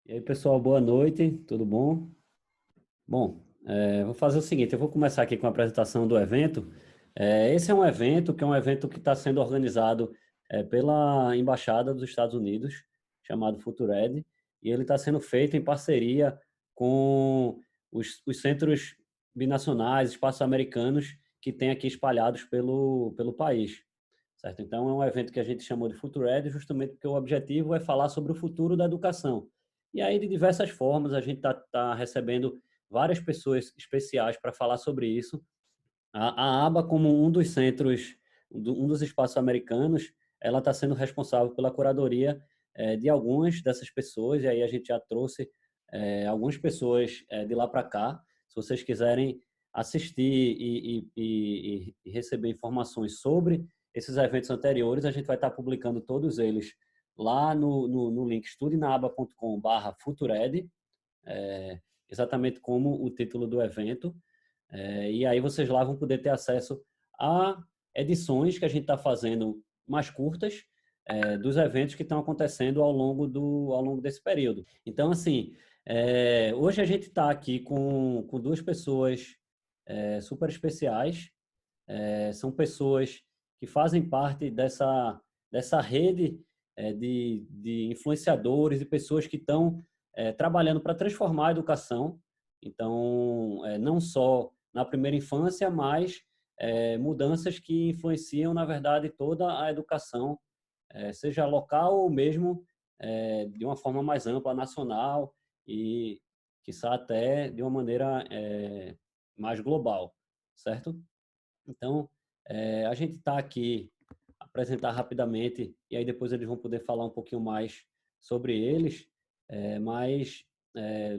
E aí, pessoal, boa noite, tudo bom? Bom, vou fazer o seguinte, eu vou começar aqui com a apresentação do evento. Esse é um evento que está sendo organizado pela Embaixada dos Estados Unidos, chamado Futured, e ele está sendo feito em parceria com os centros binacionais, espaços americanos que tem aqui espalhados pelo país, certo? Então, é um evento que a gente chamou de Futured justamente porque o objetivo é falar sobre o futuro da educação. E aí, de diversas formas, a gente está recebendo várias pessoas especiais para falar sobre isso. A ABA, como um dos centros, um dos espaços americanos, ela está sendo responsável pela curadoria de algumas dessas pessoas, e aí a gente já trouxe algumas pessoas de lá para cá. Se vocês quiserem assistir e receber informações sobre esses eventos anteriores, a gente vai estar publicando todos eles lá no link estudenaaba.com/futured, exatamente como o título do evento. E aí vocês lá vão poder ter acesso a edições que a gente está fazendo mais curtas dos eventos que estão acontecendo ao longo desse período. Então, assim, hoje a gente está aqui com duas pessoas super especiais. São pessoas que fazem parte dessa rede de influenciadores e pessoas que estão trabalhando para transformar a educação. Então, não só na primeira infância, mas mudanças que influenciam, na verdade, toda a educação, seja local ou mesmo de uma forma mais ampla, nacional e, quiçá, até de uma maneira mais global, certo? Então, a gente está aqui apresentar rapidamente e aí depois eles vão poder falar um pouquinho mais sobre eles. Mas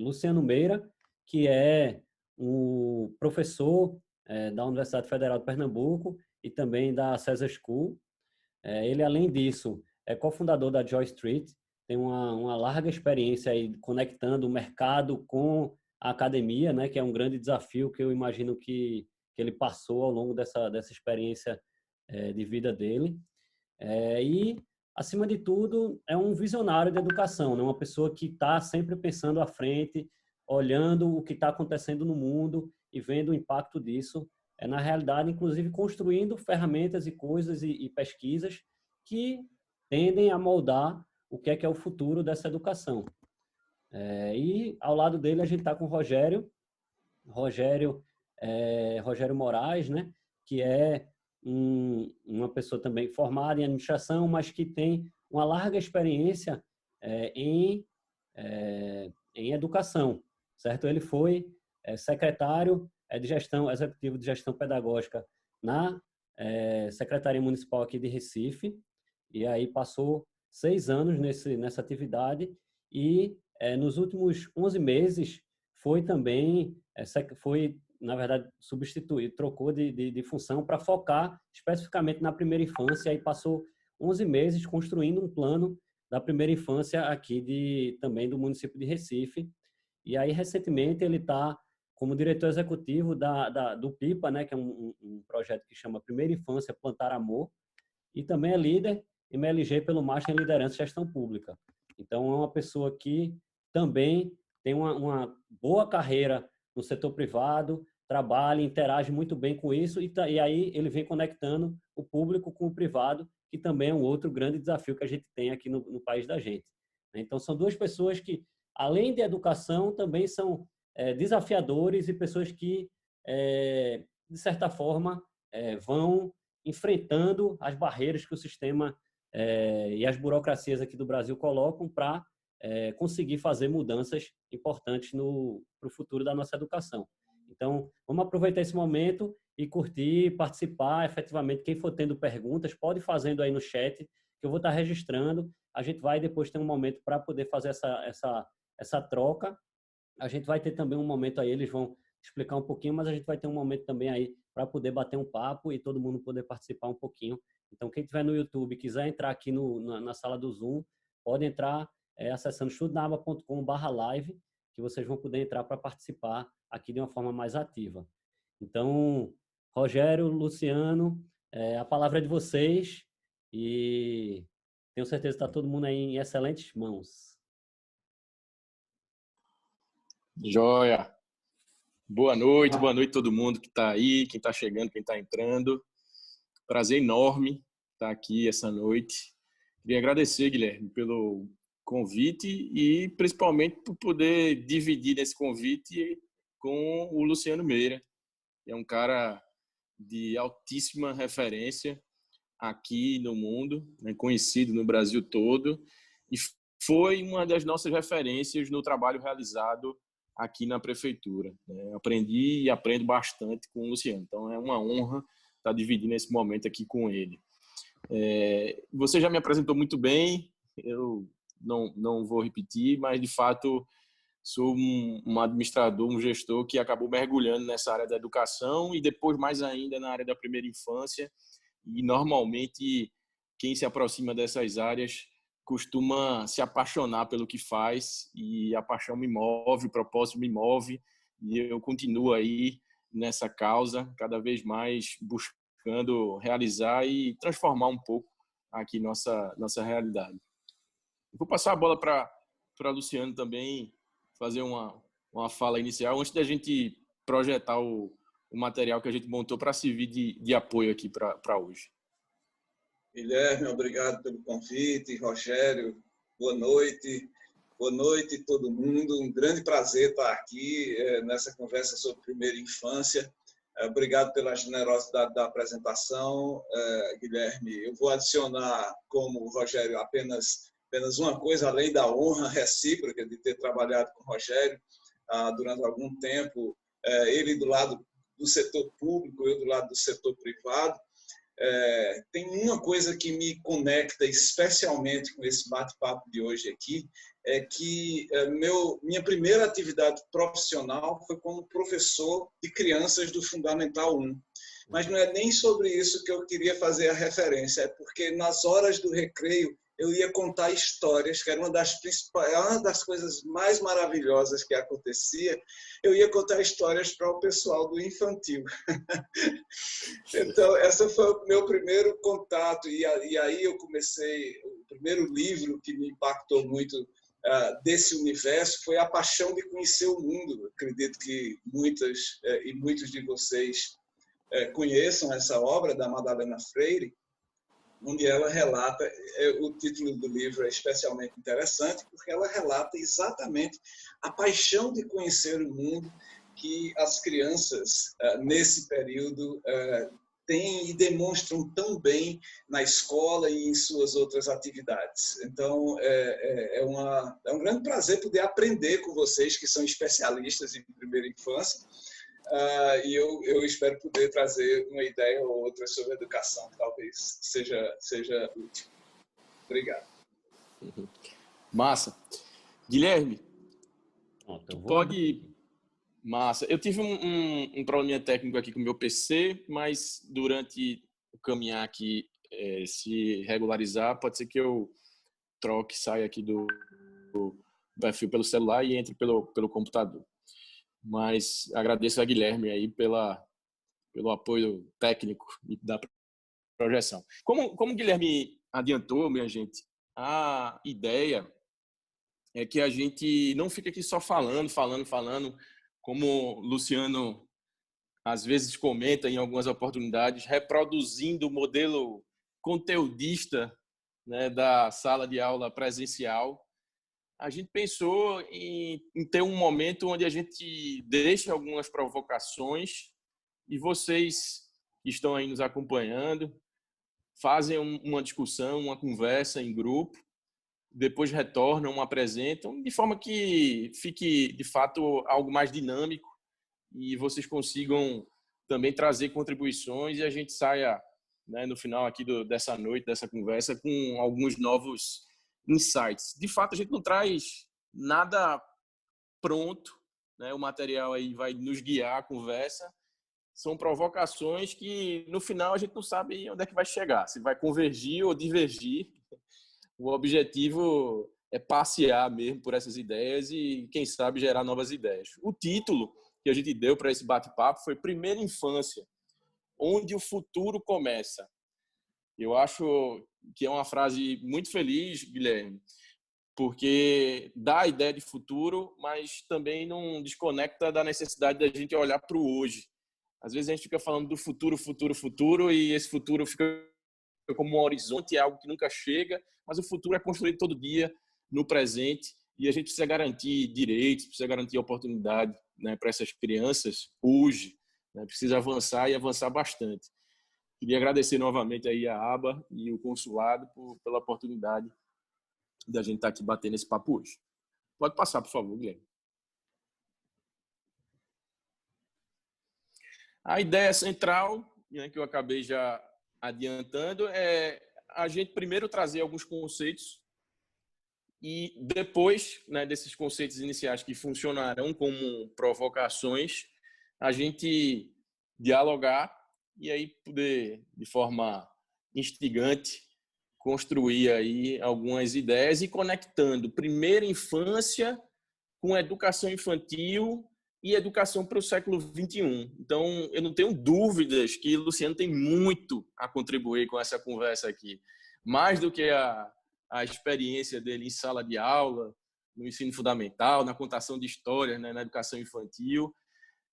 Luciano Meira, que é um professor da Universidade Federal de Pernambuco e também da Cesar School. Ele, além disso, é cofundador da Joy Street, tem uma larga experiência aí conectando o mercado com a academia, né, que é um grande desafio que eu imagino que ele passou ao longo dessa experiência de vida dele. E, acima de tudo, é um visionário de educação, né? Uma pessoa que está sempre pensando à frente, olhando o que está acontecendo no mundo e vendo o impacto disso. Na realidade, inclusive, construindo ferramentas e coisas e pesquisas que tendem a moldar o que é o futuro dessa educação. E, ao lado dele, a gente está com o Rogério, Rogério Moraes, né? Que é uma pessoa também formada em administração, mas que tem uma larga experiência em educação, certo? Ele foi secretário de gestão, executivo de gestão pedagógica na Secretaria Municipal aqui de Recife, e aí passou 6 anos nessa atividade e nos últimos 11 meses foi também, foi, na verdade, substituído, trocou de função para focar especificamente na primeira infância e passou 11 meses construindo um plano da primeira infância aqui também do município de Recife. E aí, recentemente, ele está como diretor executivo do PIPA, né, que é um projeto que chama Primeira Infância Plantar Amor, e também é líder MLG pelo Master em Liderança e Gestão Pública. Então, é uma pessoa que também tem uma boa carreira no setor privado, trabalha, interage muito bem com isso, e aí ele vem conectando o público com o privado, que também é um outro grande desafio que a gente tem aqui no país da gente. Então, são duas pessoas que, além de educação, também são desafiadores e pessoas que, de certa forma, vão enfrentando as barreiras que o sistema e as burocracias aqui do Brasil colocam para conseguir fazer mudanças importantes para o futuro da nossa educação. Então, vamos aproveitar esse momento e curtir, participar efetivamente. Quem for tendo perguntas, pode ir fazendo aí no chat, que eu vou estar registrando. A gente vai depois ter um momento para poder fazer essa troca. A gente vai ter também um momento aí, eles vão explicar um pouquinho, mas a gente vai ter um momento também aí para poder bater um papo e todo mundo poder participar um pouquinho. Então, quem estiver no YouTube e quiser entrar aqui na sala do Zoom, pode entrar acessando estudanaba.com/live, que vocês vão poder entrar para participar aqui de uma forma mais ativa. Então, Rogério, Luciano, a palavra é de vocês e tenho certeza que está todo mundo aí em excelentes mãos. Joia. Boa noite todo mundo que está aí, quem está chegando, quem está entrando. Prazer enorme estar aqui essa noite. Queria agradecer, Guilherme, pelo convite e principalmente por poder dividir esse convite com o Luciano Meira, que é um cara de altíssima referência aqui no mundo, né, conhecido no Brasil todo, e foi uma das nossas referências no trabalho realizado aqui na prefeitura. Aprendi e aprendo bastante com o Luciano, então é uma honra estar dividindo esse momento aqui com ele. Você já me apresentou muito bem, eu não vou repetir, mas de fato sou um administrador, um gestor que acabou mergulhando nessa área da educação e depois mais ainda na área da primeira infância. E normalmente quem se aproxima dessas áreas costuma se apaixonar pelo que faz, e a paixão me move, o propósito me move, e eu continuo aí nessa causa, cada vez mais buscando realizar e transformar um pouco aqui nossa realidade. Vou passar a bola para Luciano também fazer uma fala inicial antes da gente projetar o material que a gente montou para servir de apoio aqui para hoje. Guilherme, obrigado pelo convite. Rogério, boa noite. Boa noite todo mundo. Um grande prazer estar aqui nessa conversa sobre primeira infância. Obrigado pela generosidade da apresentação, Guilherme. Eu vou adicionar, como o Rogério, apenas uma coisa, além da honra recíproca de ter trabalhado com o Rogério durante algum tempo, ele do lado do setor público, eu do lado do setor privado. Tem uma coisa que me conecta especialmente com esse bate-papo de hoje aqui, é que minha primeira atividade profissional foi como professor de crianças do Fundamental 1. Mas não é nem sobre isso que eu queria fazer a referência, é porque nas horas do recreio eu ia contar histórias, que era uma das coisas mais maravilhosas que acontecia. Eu ia contar histórias para o pessoal do infantil. Então, esse foi o meu primeiro contato. E aí eu comecei, o primeiro livro que me impactou muito desse universo foi A Paixão de Conhecer o Mundo. Acredito que muitas e muitos de vocês conheçam essa obra da Madalena Freire, onde ela relata, o título do livro é especialmente interessante, porque ela relata exatamente a paixão de conhecer o mundo que as crianças, nesse período, têm e demonstram tão bem na escola e em suas outras atividades. Então, é um grande prazer poder aprender com vocês, que são especialistas em primeira infância, e eu espero poder trazer uma ideia ou outra sobre educação, que talvez seja útil. Obrigado. Massa. Guilherme, tu pode... Massa. Eu tive um probleminha técnico aqui com o meu PC, mas durante o caminhar aqui, se regularizar, pode ser que eu troque, saia aqui do perfil pelo celular e entre pelo computador. Mas agradeço a Guilherme aí pelo apoio técnico da projeção. Como o Guilherme adiantou, minha gente, a ideia é que a gente não fica aqui só falando, como o Luciano às vezes comenta em algumas oportunidades, reproduzindo o modelo conteudista, né, da sala de aula presencial. A gente pensou em ter um momento onde a gente deixe algumas provocações e vocês que estão aí nos acompanhando fazem uma discussão, uma conversa em grupo, depois retornam, apresentam, de forma que fique, de fato, algo mais dinâmico e vocês consigam também trazer contribuições e a gente saia, né, no final aqui dessa noite, dessa conversa, com alguns novos insights. De fato, a gente não traz nada pronto, né? O material aí vai nos guiar a conversa. São provocações que, no final, a gente não sabe onde é que vai chegar, se vai convergir ou divergir. O objetivo é passear mesmo por essas ideias e, quem sabe, gerar novas ideias. O título que a gente deu para esse bate-papo foi Primeira Infância, onde o futuro começa. Eu acho que é uma frase muito feliz, Guilherme, porque dá a ideia de futuro, mas também não desconecta da necessidade da gente olhar para o hoje. Às vezes a gente fica falando do futuro, futuro, futuro, e esse futuro fica como um horizonte, é algo que nunca chega, mas o futuro é construído todo dia, no presente, e a gente precisa garantir direitos, precisa garantir oportunidade, né, para essas crianças hoje, né, precisa avançar e avançar bastante. Queria agradecer novamente aí a ABA e o consulado pela oportunidade da gente estar aqui batendo esse papo hoje. Pode passar, por favor, Guilherme. A ideia central, né, que eu acabei já adiantando, é a gente primeiro trazer alguns conceitos e depois, né, desses conceitos iniciais que funcionarão como provocações, a gente dialogar e aí poder, de forma instigante, construir aí algumas ideias e conectando primeira infância com educação infantil e educação para o século XXI. Então, eu não tenho dúvidas que o Luciano tem muito a contribuir com essa conversa aqui. Mais do que a experiência dele em sala de aula, no ensino fundamental, na contação de histórias, né, na educação infantil.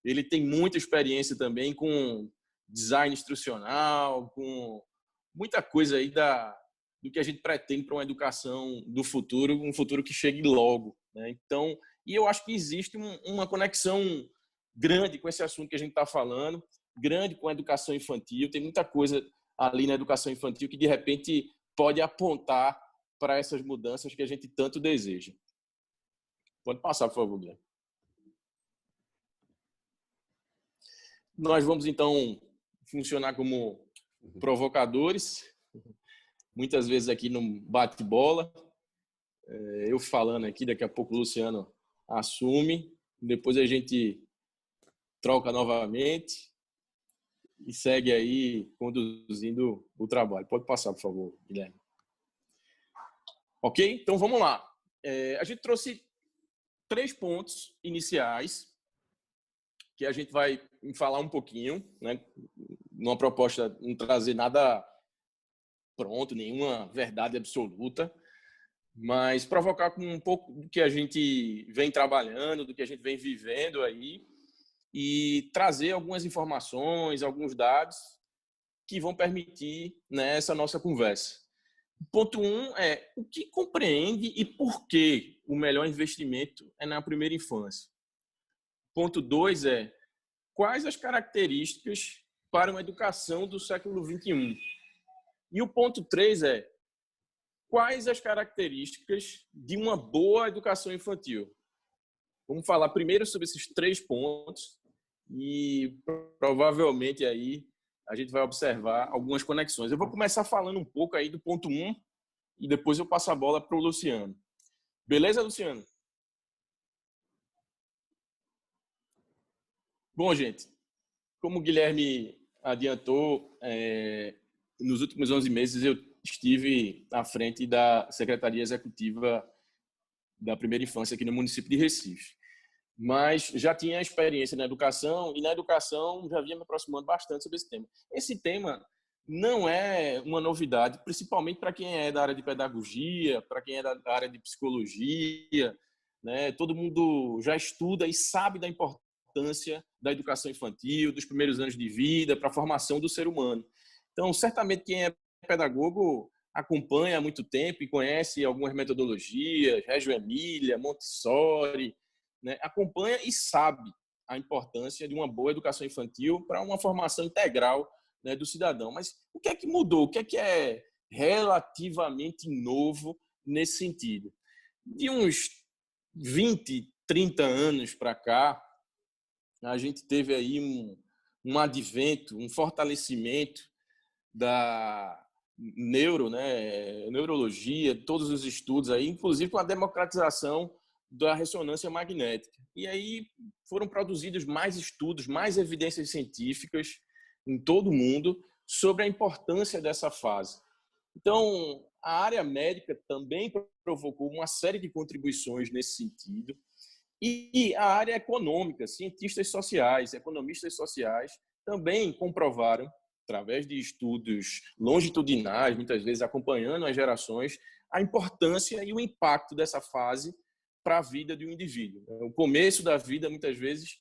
Ele tem muita experiência também com design instrucional, com muita coisa aí do que a gente pretende para uma educação do futuro, um futuro que chegue logo, né? Então, e eu acho que existe uma conexão grande com esse assunto que a gente está falando, grande com a educação infantil. Tem muita coisa ali na educação infantil que, de repente, pode apontar para essas mudanças que a gente tanto deseja. Pode passar, por favor, Guilherme. Nós vamos, então, funcionar como provocadores, muitas vezes aqui no bate-bola. Eu falando aqui, daqui a pouco o Luciano assume, depois a gente troca novamente e segue aí conduzindo o trabalho. Pode passar, por favor, Guilherme. Ok? Então, vamos lá. A gente trouxe 3 pontos iniciais que a gente vai falar um pouquinho, né? Numa proposta, não trazer nada pronto, nenhuma verdade absoluta, mas provocar com um pouco do que a gente vem trabalhando, do que a gente vem vivendo aí e trazer algumas informações, alguns dados que vão permitir, né, essa nossa conversa. Ponto 1 é o que compreende e por que o melhor investimento é na primeira infância. Ponto 2 é quais as características para uma educação do século XXI. E o ponto 3 é quais as características de uma boa educação infantil. Vamos falar primeiro sobre esses 3 pontos e provavelmente aí a gente vai observar algumas conexões. Eu vou começar falando um pouco aí do ponto 1 e depois eu passo a bola para o Luciano. Beleza, Luciano? Bom, gente, como o Guilherme adiantou, nos últimos 11 meses eu estive à frente da Secretaria Executiva da Primeira Infância aqui no município de Recife. Mas já tinha experiência na educação e na educação já vinha me aproximando bastante sobre esse tema. Esse tema não é uma novidade, principalmente para quem é da área de pedagogia, para quem é da área de psicologia, né? Todo mundo já estuda e sabe da importância da educação infantil, dos primeiros anos de vida, para a formação do ser humano. Então, certamente quem é pedagogo acompanha há muito tempo e conhece algumas metodologias, Reggio Emília, Montessori, né? Acompanha e sabe a importância de uma boa educação infantil para uma formação integral, né, do cidadão. Mas o que é que mudou? O que é relativamente novo nesse sentido? De uns 20, 30 anos para cá, a gente teve aí um advento, um fortalecimento da neurologia, todos os estudos aí, inclusive com a democratização da ressonância magnética. E aí foram produzidos mais estudos, mais evidências científicas em todo o mundo sobre a importância dessa fase. Então, a área médica também provocou uma série de contribuições nesse sentido. E a área econômica, cientistas sociais, economistas sociais, também comprovaram, através de estudos longitudinais, muitas vezes acompanhando as gerações, a importância e o impacto dessa fase para a vida de um indivíduo. O começo da vida, muitas vezes,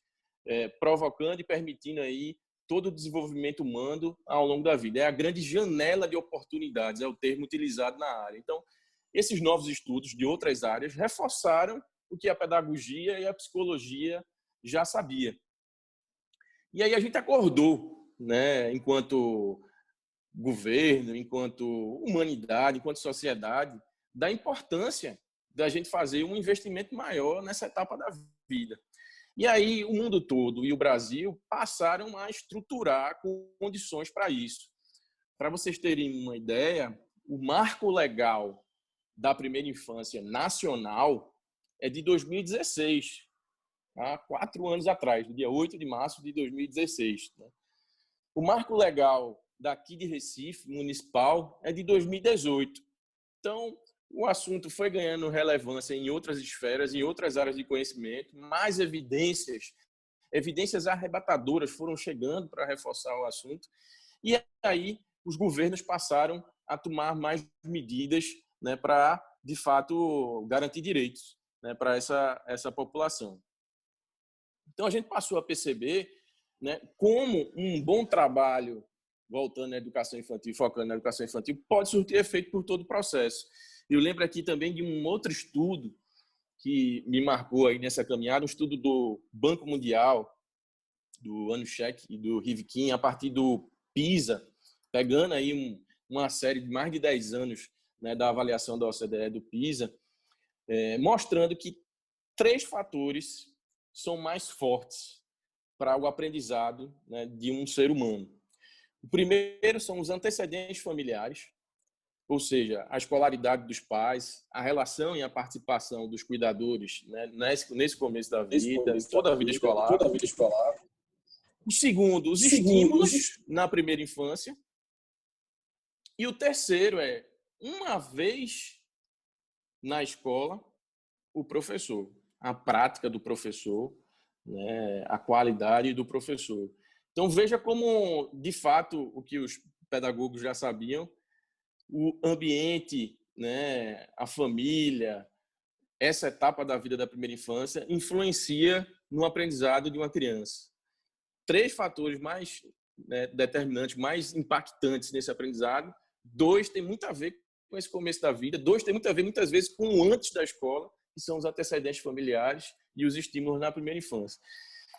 provocando e permitindo aí todo o desenvolvimento humano ao longo da vida. É a grande janela de oportunidades, é o termo utilizado na área. Então, esses novos estudos de outras áreas reforçaram o que a pedagogia e a psicologia já sabia. E aí a gente acordou, né, enquanto governo, enquanto humanidade, enquanto sociedade, da importância da gente fazer um investimento maior nessa etapa da vida. E aí o mundo todo e o Brasil passaram a estruturar condições para isso. Para vocês terem uma ideia, o marco legal da primeira infância nacional é de 2016, há 4 anos atrás, no dia 8 de março de 2016. O marco legal daqui de Recife, municipal, é de 2018. Então, o assunto foi ganhando relevância em outras esferas, em outras áreas de conhecimento, mais evidências arrebatadoras foram chegando para reforçar o assunto, e aí os governos passaram a tomar mais medidas, né, para, de fato, garantir direitos, né, para essa população. Então, a gente passou a perceber, né, como um bom trabalho, voltando à educação infantil, focando na educação infantil, pode surtir efeito por todo o processo. Eu lembro aqui também de um outro estudo que me marcou aí nessa caminhada, um estudo do Banco Mundial, do Anushek e do Rivkin, a partir do PISA, pegando aí uma série de mais de 10 anos, né, da avaliação da OCDE do PISA, mostrando que 3 fatores são mais fortes para o aprendizado, né, de um ser humano. O primeiro são os antecedentes familiares, ou seja, a escolaridade dos pais, a relação e a participação dos cuidadores, né, nesse começo da vida, toda a vida escolar. O segundo, os estímulos na primeira infância. E o terceiro uma vez na escola, o professor, a prática do professor, né, a qualidade do professor. Então, veja como, de fato, o que os pedagogos já sabiam, o ambiente, né, a família, essa etapa da vida da primeira infância influencia no aprendizado de uma criança. 3 fatores mais, né, determinantes, mais impactantes nesse aprendizado. 2 tem muito a ver com esse começo da vida. 2 tem muito a ver, muitas vezes, com o antes da escola, que são os antecedentes familiares e os estímulos na primeira infância.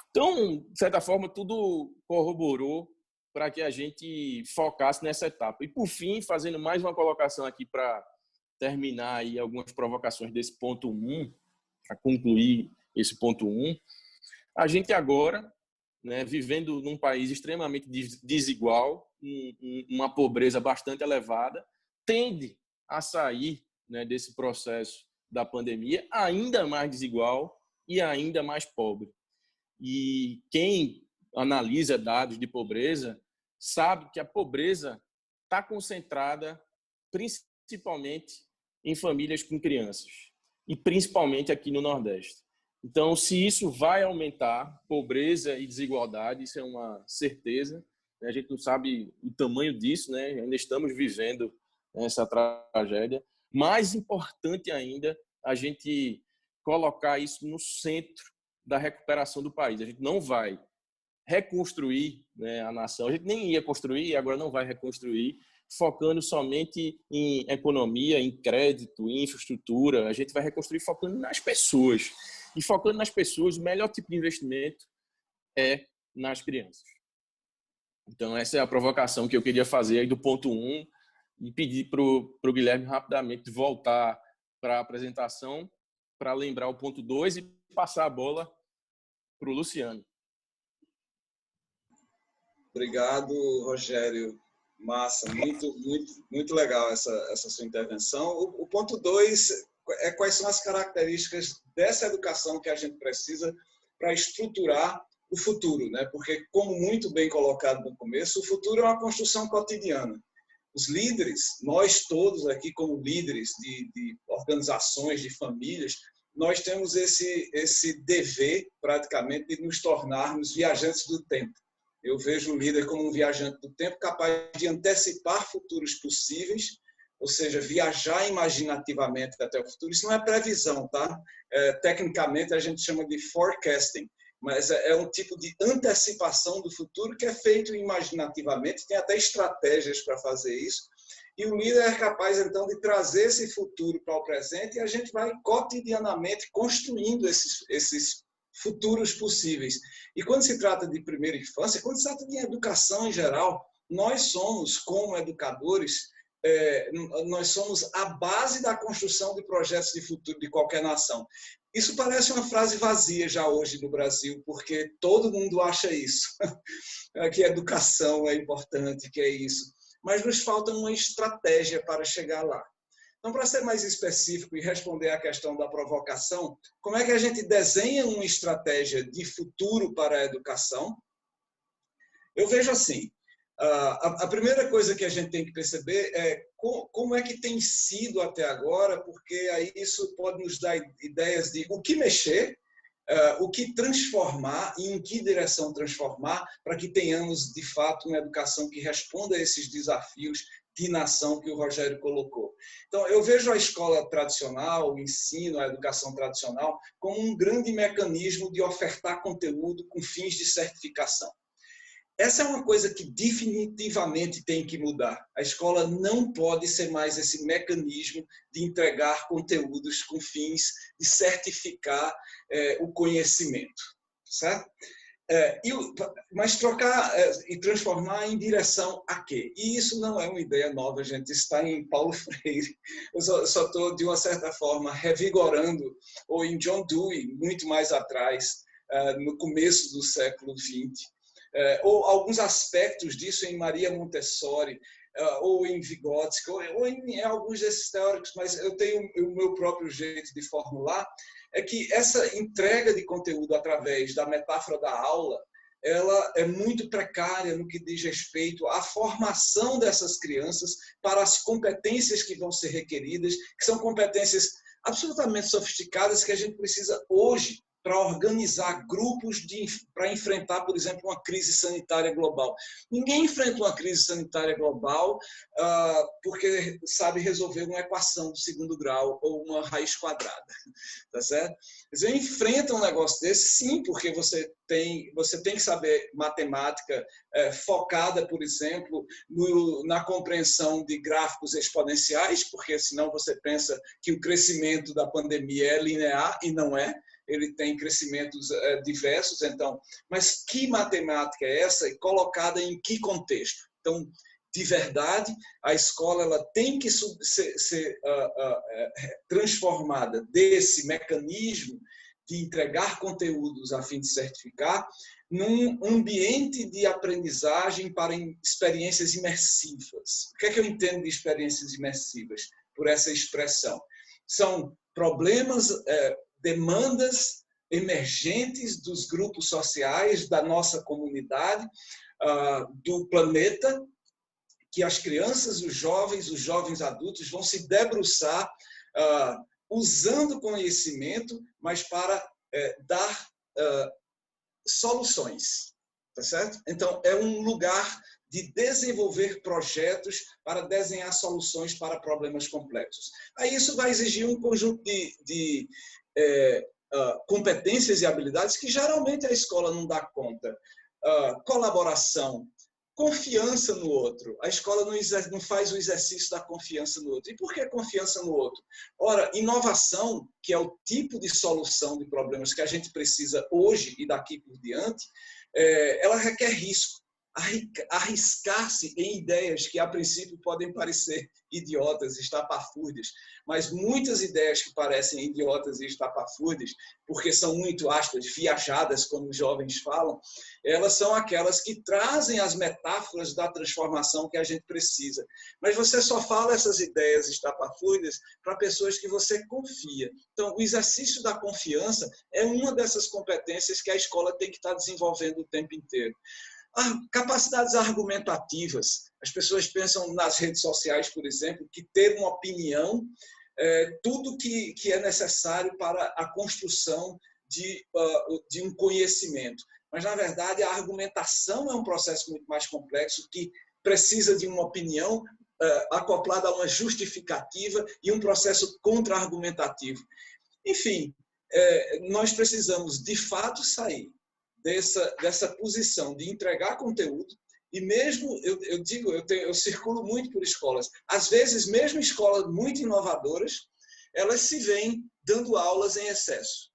Então, de certa forma, tudo corroborou para que a gente focasse nessa etapa. E, por fim, fazendo mais uma colocação aqui para terminar aí algumas provocações desse ponto 1, para concluir esse ponto 1, a gente agora, né, vivendo num país extremamente desigual, uma pobreza bastante elevada, tende a sair, né, desse processo da pandemia ainda mais desigual e ainda mais pobre. E quem analisa dados de pobreza sabe que a pobreza está concentrada principalmente em famílias com crianças, e principalmente aqui no Nordeste. Então, se isso vai aumentar pobreza e desigualdade, isso é uma certeza. A gente não sabe o tamanho disso, né? Ainda estamos vivendo essa tragédia. Mais importante ainda, a gente colocar isso no centro da recuperação do país. A gente não vai reconstruir, né, a nação. A gente nem ia construir e agora não vai reconstruir, focando somente em economia, em crédito, em infraestrutura. A gente vai reconstruir focando nas pessoas. E focando nas pessoas, o melhor tipo de investimento é nas crianças. Então, essa é a provocação que eu queria fazer aí do ponto 1 e pedir para o Guilherme rapidamente voltar para a apresentação para lembrar o ponto 2 e passar a bola para o Luciano. Obrigado, Rogério. Massa, muito legal essa sua intervenção. O ponto 2 é quais são as características dessa educação que a gente precisa para estruturar o futuro, né? Porque, como muito bem colocado no começo, o futuro é uma construção cotidiana. Os líderes, nós todos aqui como líderes de organizações, de famílias, nós temos esse dever, praticamente, de nos tornarmos viajantes do tempo. Eu vejo o líder como um viajante do tempo capaz de antecipar futuros possíveis ou seja, viajar imaginativamente até o futuro. Isso não é previsão, tá? Tecnicamente, a gente chama de forecasting, mas é um tipo de antecipação do futuro que é feito imaginativamente, tem até estratégias para fazer isso, e o líder é capaz, então, de trazer esse futuro para o presente e a gente vai cotidianamente construindo esses futuros possíveis. E quando se trata de primeira infância, quando se trata de educação em geral, nós somos, como educadores, nós somos a base da construção de projetos de futuro de qualquer nação. Isso parece uma frase vazia já hoje no Brasil, porque todo mundo acha isso, que educação é importante, que é isso. Mas nos falta uma estratégia para chegar lá. Então, para ser mais específico e responder à questão da provocação, como é que a gente desenha uma estratégia de futuro para a educação? Eu vejo assim, a primeira coisa que a gente tem que perceber é como é que tem sido até agora, porque aí isso pode nos dar ideias de o que mexer, o que transformar e em que direção transformar para que tenhamos, de fato, uma educação que responda a esses desafios de nação que o Rogério colocou. Então, eu vejo a escola tradicional, o ensino, a educação tradicional, como um grande mecanismo de ofertar conteúdo com fins de certificação. Essa é uma coisa que definitivamente tem que mudar. A escola não pode ser mais esse mecanismo de entregar conteúdos com fins de certificar o conhecimento, certo? Mas trocar e transformar em direção a quê? E isso não é uma ideia nova, gente. Isso está em Paulo Freire. Eu só estou, de uma certa forma, revigorando, ou em John Dewey, muito mais atrás, no começo do século XX. Ou alguns aspectos disso em Maria Montessori, ou em Vygotsky, ou em alguns desses teóricos, mas eu tenho o meu próprio jeito de formular, é que essa entrega de conteúdo através da metáfora da aula, ela é muito precária no que diz respeito à formação dessas crianças para as competências que vão ser requeridas, que são competências absolutamente sofisticadas que a gente precisa hoje para organizar grupos para enfrentar, por exemplo, uma crise sanitária global. Ninguém enfrenta uma crise sanitária global porque sabe resolver uma equação do segundo grau ou uma raiz quadrada, tá certo? Você enfrenta um negócio desse, sim, porque você tem que saber matemática focada, por exemplo, na compreensão de gráficos exponenciais, porque senão você pensa que o crescimento da pandemia é linear e não é. Ele tem crescimentos diversos, então, mas que matemática é essa e colocada em que contexto? Então, de verdade, a escola ela tem que ser transformada desse mecanismo de entregar conteúdos a fim de certificar num ambiente de aprendizagem para experiências imersivas. O que é que eu entendo de experiências imersivas por essa expressão? São problemas, demandas emergentes dos grupos sociais, da nossa comunidade, do planeta, que as crianças, os jovens adultos vão se debruçar usando conhecimento, mas para dar soluções, tá certo? Então, é um lugar de desenvolver projetos para desenhar soluções para problemas complexos. Aí isso vai exigir um conjunto de competências e habilidades que geralmente a escola não dá conta. Colaboração, confiança no outro. A escola não faz o exercício da confiança no outro. E por que confiança no outro? Ora, inovação, que é o tipo de solução de problemas que a gente precisa hoje e daqui por diante, ela requer risco. Arriscar-se em ideias que, a princípio, podem parecer idiotas, estapafúrdias, mas muitas ideias que parecem idiotas e estapafúrdias, porque são muito, aspas, viajadas, como os jovens falam, elas são aquelas que trazem as metáforas da transformação que a gente precisa. Mas você só fala essas ideias estapafúrdias para pessoas que você confia. Então, o exercício da confiança é uma dessas competências que a escola tem que estar desenvolvendo o tempo inteiro. Capacidades argumentativas. As pessoas pensam nas redes sociais, por exemplo, que ter uma opinião é tudo que é necessário para a construção de um conhecimento. Mas, na verdade, a argumentação é um processo muito mais complexo que precisa de uma opinião acoplado a uma justificativa e um processo contra-argumentativo. Enfim, nós precisamos, de fato, sair dessa posição de entregar conteúdo. E mesmo, eu circulo muito por escolas. Às vezes, mesmo escolas muito inovadoras, elas se veem dando aulas em excesso.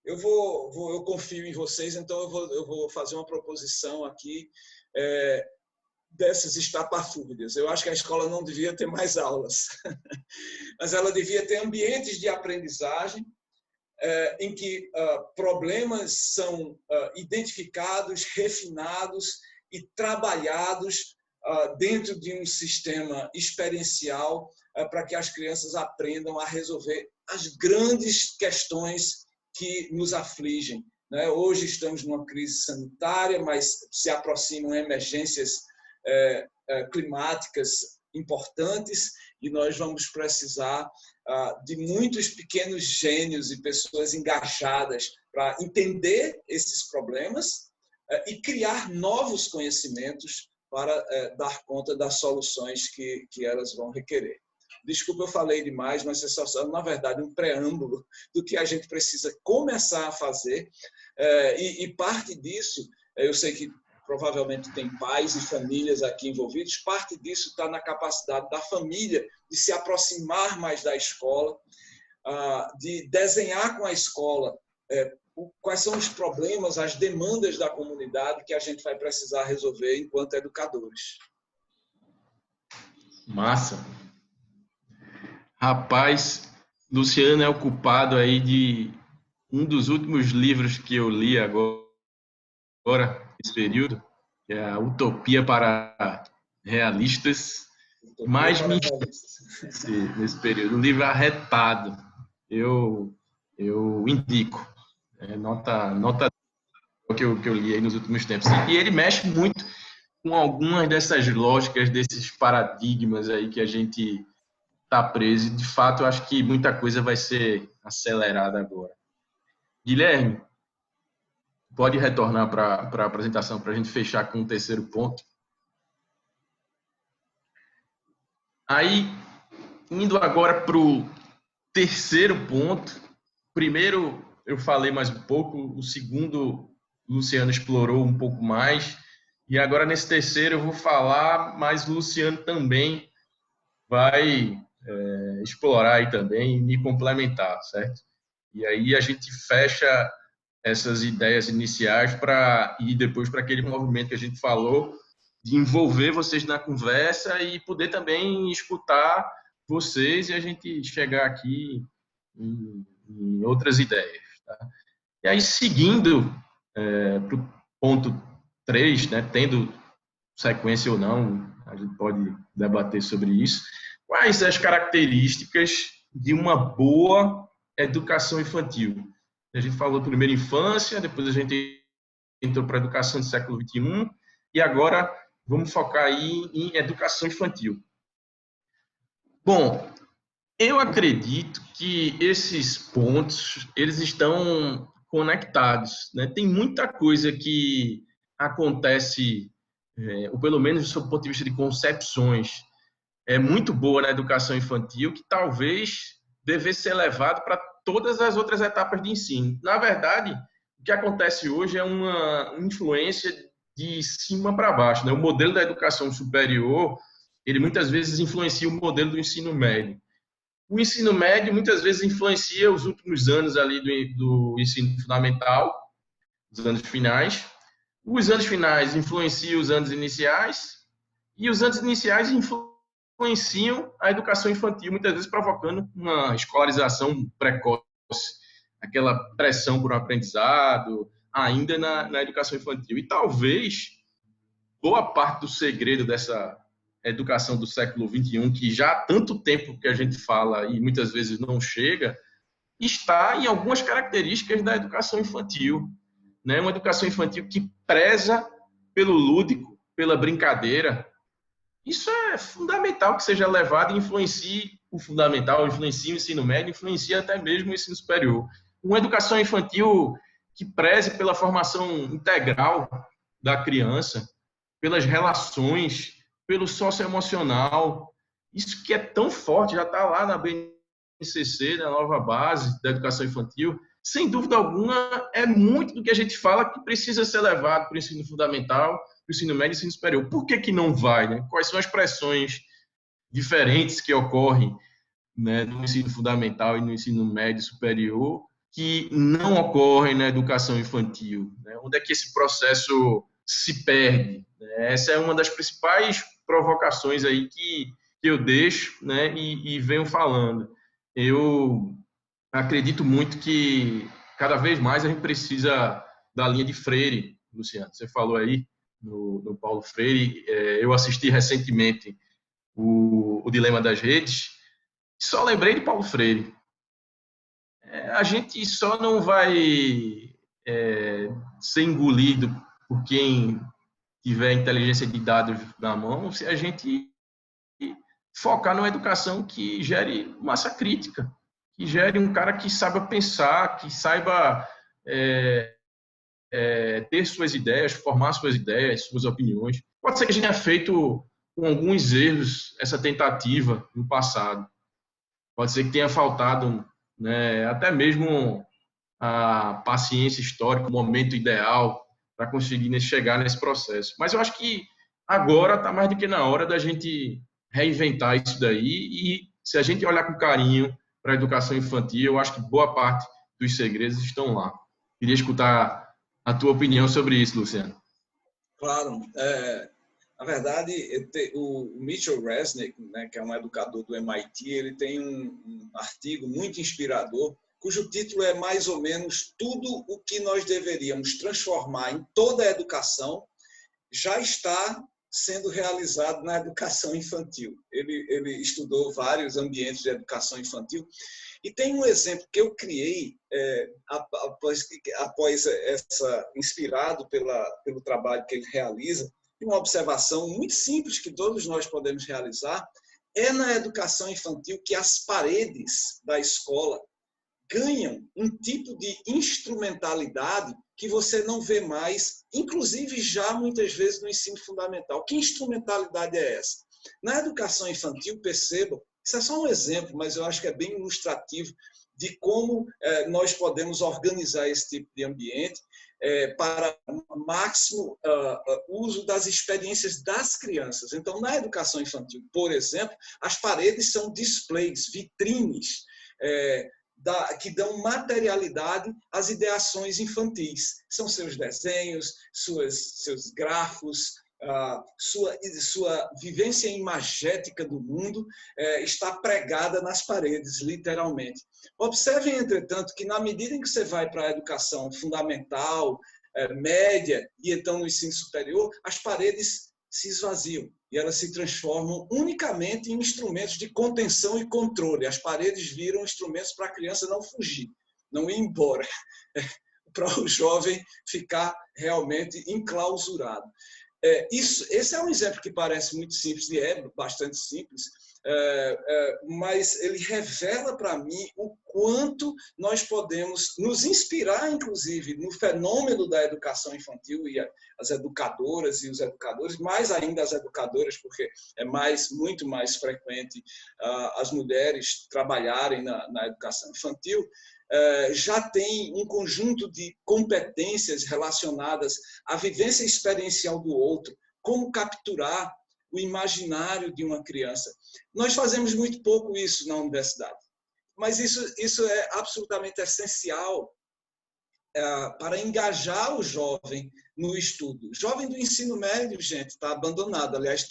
Eu confio em vocês, então eu vou fazer uma proposição aqui dessas estapafúrdias. Eu acho que a escola não devia ter mais aulas, mas ela devia ter ambientes de aprendizagem em que problemas são identificados, refinados e trabalhados dentro de um sistema experiencial para que as crianças aprendam a resolver as grandes questões que nos afligem. Hoje estamos numa crise sanitária, mas se aproximam emergências climáticas importantes e nós vamos precisar de muitos pequenos gênios e pessoas engajadas para entender esses problemas e criar novos conhecimentos para dar conta das soluções que elas vão requerer. Desculpa, eu falei demais, mas é só, na verdade, um preâmbulo do que a gente precisa começar a fazer. E parte disso, eu sei que provavelmente tem pais e famílias aqui envolvidos, parte disso está na capacidade da família de se aproximar mais da escola, de desenhar com a escola quais são os problemas, as demandas da comunidade que a gente vai precisar resolver enquanto educadores. Massa. Rapaz, Luciano é o culpado aí de um dos últimos livros que eu li agora nesse período, que é a Utopia para Realistas, mas nesse período, um livro arretado, eu indico, nota que eu li aí nos últimos tempos, e ele mexe muito com algumas dessas lógicas, desses paradigmas aí que a gente está preso, e de fato eu acho que muita coisa vai ser acelerada agora. Guilherme, pode retornar para a apresentação para a gente fechar com o terceiro ponto. Aí, indo agora para o terceiro ponto, primeiro eu falei mais um pouco, o segundo o Luciano explorou um pouco mais, e agora nesse terceiro eu vou falar, mas o Luciano também vai explorar aí também e me complementar, certo? E aí a gente fecha essas ideias iniciais para ir depois para aquele movimento que a gente falou, de envolver vocês na conversa e poder também escutar vocês e a gente chegar aqui em outras ideias. Tá? E aí, seguindo para o ponto 3, né, tendo sequência ou não, a gente pode debater sobre isso. Quais as características de uma boa educação infantil? A gente falou primeiro infância, depois a gente entrou para a educação do século XXI e agora vamos focar aí em educação infantil. Bom, eu acredito que esses pontos eles estão conectados, né? Tem muita coisa que acontece, ou pelo menos do ponto de vista de concepções, é muito boa na educação infantil, que talvez devesse ser levado para todas as outras etapas de ensino. Na verdade, o que acontece hoje é uma influência de cima para baixo, né? O modelo da educação superior, ele muitas vezes influencia o modelo do ensino médio. O ensino médio muitas vezes influencia os últimos anos ali do ensino fundamental, os anos finais. Os anos finais influenciam os anos iniciais e os anos iniciais influenciam a educação infantil, muitas vezes provocando uma escolarização precoce, aquela pressão por um aprendizado, ainda na educação infantil. E talvez boa parte do segredo dessa educação do século XXI, que já há tanto tempo que a gente fala e muitas vezes não chega, está em algumas características da educação infantil, né? Uma educação infantil que preza pelo lúdico, pela brincadeira. Isso é fundamental que seja levado e influencie o fundamental, influencie o ensino médio, influencie até mesmo o ensino superior. Uma educação infantil que preze pela formação integral da criança, pelas relações pelo socioemocional. Isso que é tão forte, já está lá na BNCC, na nova base da educação infantil. Sem dúvida alguma, é muito do que a gente fala que precisa ser levado para o ensino fundamental, para o ensino médio e ensino superior. Por que não vai, né? Quais são as pressões diferentes que ocorrem, né, no ensino fundamental e no ensino médio e superior, que não ocorrem na educação infantil, né? Onde é que esse processo se perde, né? Essa é uma das principais provocações aí que eu deixo, né, e venho falando. Eu acredito muito que cada vez mais a gente precisa da linha de Freire, Luciano. Você falou aí no Paulo Freire. Eu assisti recentemente o Dilema das Redes. Só lembrei de Paulo Freire. A gente só não vai ser engolido por quem tiver inteligência de dados na mão se a gente focar numa educação que gere massa crítica, que gere um cara que saiba pensar, que saiba ter suas ideias, formar suas ideias, suas opiniões. Pode ser que a gente tenha feito com alguns erros essa tentativa no passado. Pode ser que tenha faltado, né, até mesmo a paciência histórica, o momento ideal para conseguir chegar nesse processo. Mas eu acho que agora está mais do que na hora da gente reinventar isso daí, e se a gente olhar com carinho para a educação infantil, eu acho que boa parte dos segredos estão lá. Queria escutar a tua opinião sobre isso, Luciano. Claro. Na verdade, o Mitchell Resnick, né, que é um educador do MIT, ele tem um artigo muito inspirador, cujo título é mais ou menos tudo o que nós deveríamos transformar em toda a educação já está sendo realizado na educação infantil. Ele estudou vários ambientes de educação infantil e tem um exemplo que eu criei após inspirado pelo trabalho que ele realiza, uma observação muito simples que todos nós podemos realizar, é na educação infantil que as paredes da escola ganham um tipo de instrumentalidade que você não vê mais, inclusive já muitas vezes no ensino fundamental. Que instrumentalidade é essa? Na educação infantil, percebam, isso é só um exemplo, mas eu acho que é bem ilustrativo de como nós podemos organizar esse tipo de ambiente para máximo uso das experiências das crianças. Então, na educação infantil, por exemplo, as paredes são displays, vitrines, que dão materialidade às ideações infantis. São seus desenhos, seus grafos, sua vivência imagética do mundo está pregada nas paredes, literalmente. Observem, entretanto, que na medida em que você vai para a educação fundamental, média e então no ensino superior, as paredes se esvaziam e elas se transformam unicamente em instrumentos de contenção e controle. As paredes viram instrumentos para a criança não fugir, não ir embora, para o jovem ficar realmente enclausurado. Esse é um exemplo que parece muito simples, e é bastante simples, mas ele revela para mim o quanto nós podemos nos inspirar, inclusive, no fenômeno da educação infantil, e as educadoras e os educadores, mais ainda as educadoras, porque é muito mais frequente as mulheres trabalharem na educação infantil, já tem um conjunto de competências relacionadas à vivência experiencial do outro, como capturar o imaginário de uma criança. Nós fazemos muito pouco isso na universidade, mas isso é absolutamente essencial para engajar o jovem no estudo. O jovem do ensino médio, gente, está abandonado. Aliás,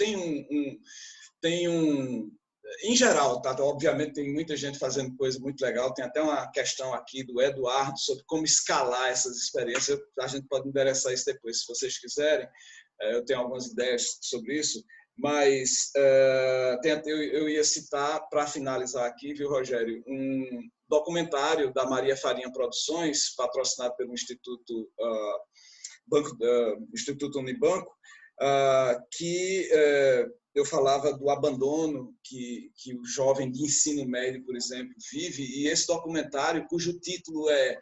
em geral, tá? Obviamente tem muita gente fazendo coisa muito legal, tem até uma questão aqui do Eduardo sobre como escalar essas experiências, a gente pode endereçar isso depois, se vocês quiserem, eu tenho algumas ideias sobre isso, mas eu ia citar, para finalizar aqui, viu, Rogério, um documentário da Maria Farinha Produções, patrocinado pelo Instituto Unibanco, que eu falava do abandono que o jovem de ensino médio, por exemplo, vive, e esse documentário, cujo título é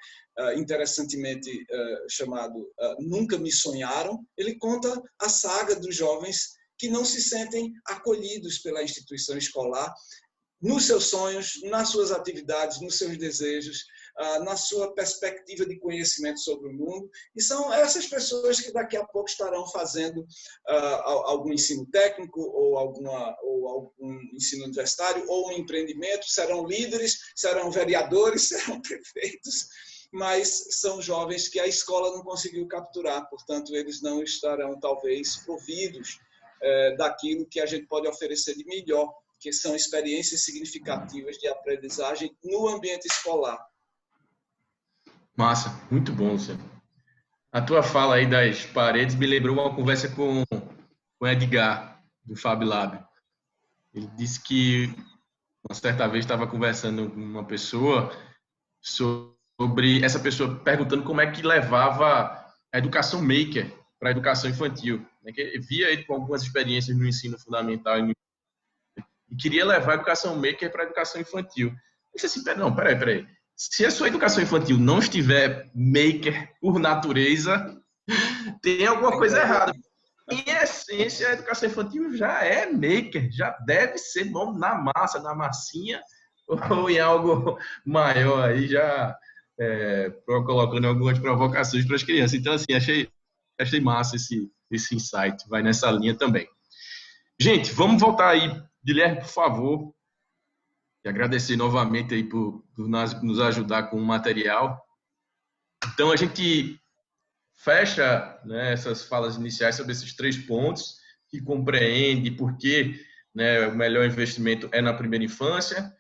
interessantemente chamado Nunca Me Sonharam, ele conta a saga dos jovens que não se sentem acolhidos pela instituição escolar, nos seus sonhos, nas suas atividades, nos seus desejos, na sua perspectiva de conhecimento sobre o mundo. E são essas pessoas que daqui a pouco estarão fazendo algum ensino técnico ou algum ensino universitário ou um empreendimento, serão líderes, serão vereadores, serão prefeitos, mas são jovens que a escola não conseguiu capturar, portanto, eles não estarão, talvez, providos daquilo que a gente pode oferecer de melhor, que são experiências significativas de aprendizagem no ambiente escolar. Massa, muito bom, Luciano. A tua fala aí das paredes me lembrou uma conversa com o Edgar, do Fab Lab. Ele disse que uma certa vez estava conversando com uma pessoa sobre essa pessoa perguntando como é que levava a educação maker para a educação infantil. Que via ele com algumas experiências no ensino fundamental e queria levar a educação maker para a educação infantil. Eu disse assim, peraí. Se a sua educação infantil não estiver maker por natureza, tem alguma coisa errada. Em essência, a educação infantil já é maker, já deve ser bom na massa, na massinha, ou em algo maior aí, já colocando algumas provocações para as crianças. Então, assim, achei massa esse insight, vai nessa linha também. Gente, vamos voltar aí. Guilherme, por favor, e agradecer novamente aí por nos ajudar com o material. Então, a gente fecha, né, essas falas iniciais sobre esses 3 pontos, que compreende por que, né, o melhor investimento é na primeira infância,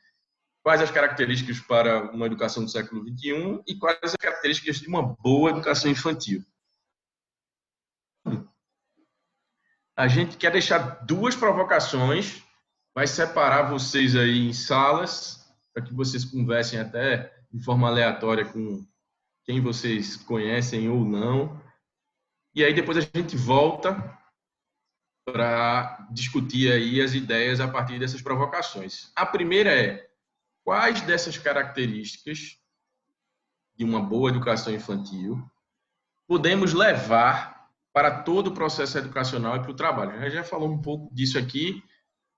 quais as características para uma educação do século XXI e quais as características de uma boa educação infantil. A gente quer deixar 2 provocações, vai separar vocês aí em salas, para que vocês conversem até de forma aleatória com quem vocês conhecem ou não. E aí depois a gente volta para discutir aí as ideias a partir dessas provocações. A primeira é: quais dessas características de uma boa educação infantil podemos levar para todo o processo educacional e para o trabalho? A gente já falou um pouco disso aqui,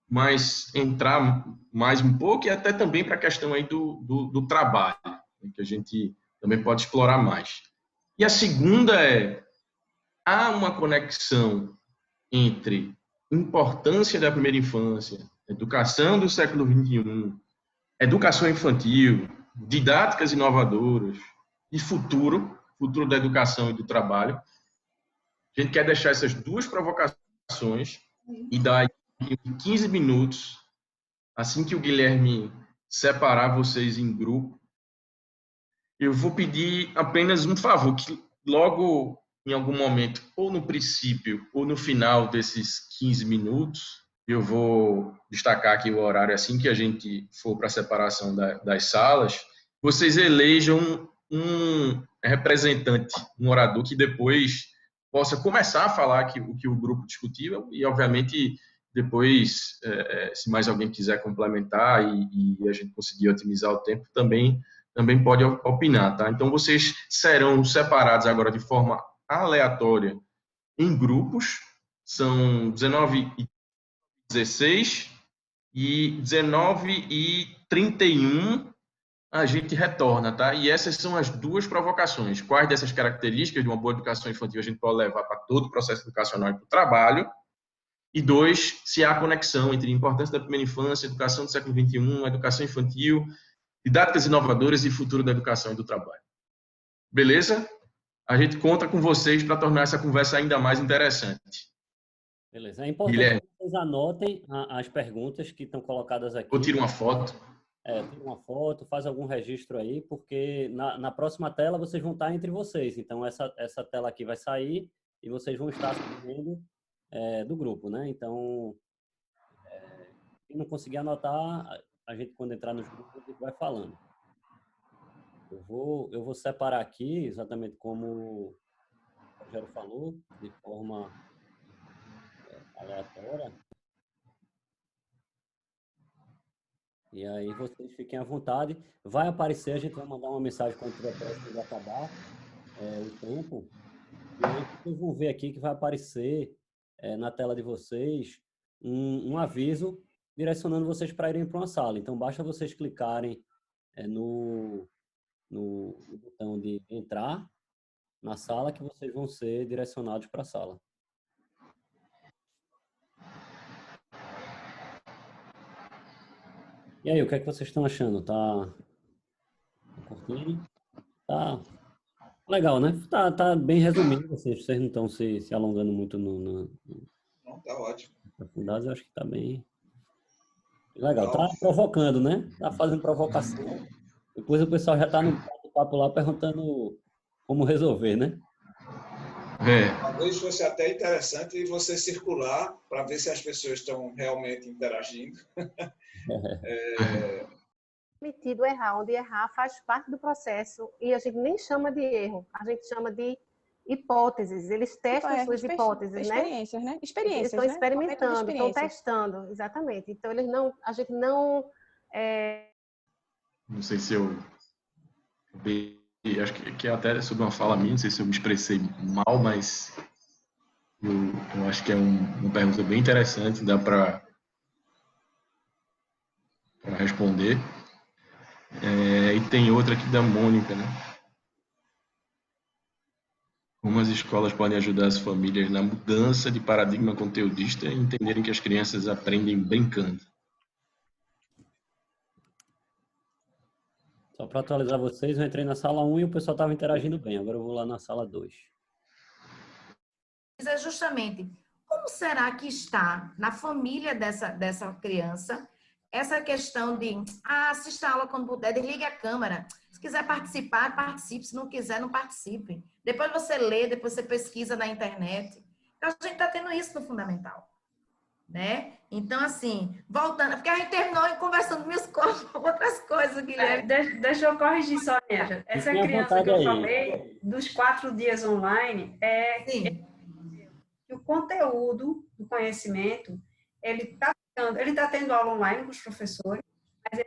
mas entrar mais um pouco e até também para a questão aí do trabalho, que a gente também pode explorar mais. E a segunda é: há uma conexão entre importância da primeira infância, educação do século XXI, educação infantil, didáticas inovadoras e futuro da educação e do trabalho? A gente quer deixar essas 2 provocações e dar 15 minutos, assim que o Guilherme separar vocês em grupo, eu vou pedir apenas um favor, que logo em algum momento, ou no princípio ou no final desses 15 minutos, eu vou destacar aqui o horário assim que a gente for para a separação das salas, vocês elejam um representante, um orador que depois possa começar a falar o que o grupo discutiu e, obviamente, depois, se mais alguém quiser complementar e a gente conseguir otimizar o tempo, também pode opinar, tá? Então, vocês serão separados agora de forma aleatória em grupos, são 19h16 e 19h31 a gente retorna, tá? E essas são as 2 provocações. Quais dessas características de uma boa educação infantil a gente pode levar para todo o processo educacional e para o trabalho? E 2, se há conexão entre a importância da primeira infância, educação do século XXI, educação infantil, didáticas inovadoras e futuro da educação e do trabalho. Beleza? A gente conta com vocês para tornar essa conversa ainda mais interessante. Beleza. É importante Guilherme, que vocês anotem as perguntas que estão colocadas aqui. Ou tira uma foto. Tira uma foto, faz algum registro aí, porque na próxima tela vocês vão estar entre vocês. Então, essa tela aqui vai sair e vocês vão estar vendo do grupo, né? Então, quem não conseguir anotar, a gente, quando entrar nos grupos, a gente vai falando. Eu vou separar aqui, exatamente como o Rogério falou, de forma aleatória. E aí vocês fiquem à vontade. Vai aparecer, a gente vai mandar uma mensagem quando tiver próximo de acabar o tempo. E aí vocês vão ver aqui que vai aparecer na tela de vocês um aviso direcionando vocês para irem para uma sala. Então, basta vocês clicarem no botão de entrar na sala que vocês vão ser direcionados para a sala. E aí, o que é que vocês estão achando? Tá curtindo? Tá legal, né? Tá bem resumido. Vocês não estão se alongando muito Não, tá ótimo. Aprofundados, eu acho que tá bem legal. Tá provocando, né? Tá fazendo provocação. Depois o pessoal já tá no papo lá perguntando como resolver, né? Talvez fosse até interessante você circular para ver se as pessoas estão realmente interagindo. Permitido errar, onde errar faz parte do processo e a gente nem chama de erro, a gente chama de hipóteses. Eles testam suas hipóteses, experiências, né? Experiências, eles estão experimentando, estão testando, exatamente. Então a gente não Não sei se eu acho que até sobre uma fala minha, não sei se eu me expressei mal, mas eu acho que é uma pergunta bem interessante, dá para responder. E tem outra aqui da Mônica, né? Como as escolas podem ajudar as famílias na mudança de paradigma conteudista e entenderem que as crianças aprendem brincando? Só para atualizar vocês, eu entrei na sala 1 e o pessoal estava interagindo bem. Agora eu vou lá na sala 2. É justamente, como será que está na família dessa criança essa questão de assista a aula quando puder, desligue a câmera. Se quiser participar, participe. Se não quiser, não participe. Depois você lê, depois você pesquisa na internet. Então, a gente está tendo isso no fundamental. Né? Então, assim, voltando, porque a gente terminou conversando outras coisas, Guilherme. Deixa eu corrigir só, Neja. Essa criança que eu falei, dos 4 dias online, o conteúdo do conhecimento, ele está tendo aula online com os professores, mas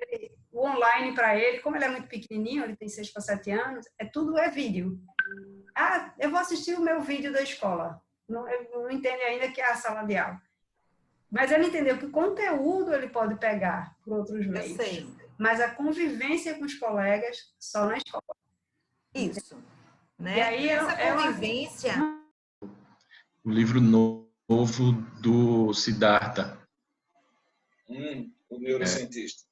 o online para ele, como ele é muito pequenininho, ele tem 6 para 7 anos, tudo é vídeo. Eu vou assistir o meu vídeo da escola. Ele não entende ainda que é a sala de aula. Mas ele entendeu que o conteúdo ele pode pegar por outros meios. Eu sei. Mas a convivência com os colegas só na escola. Isso. Né? E aí essa convivência... O livro novo do Siddhartha. O neurocientista.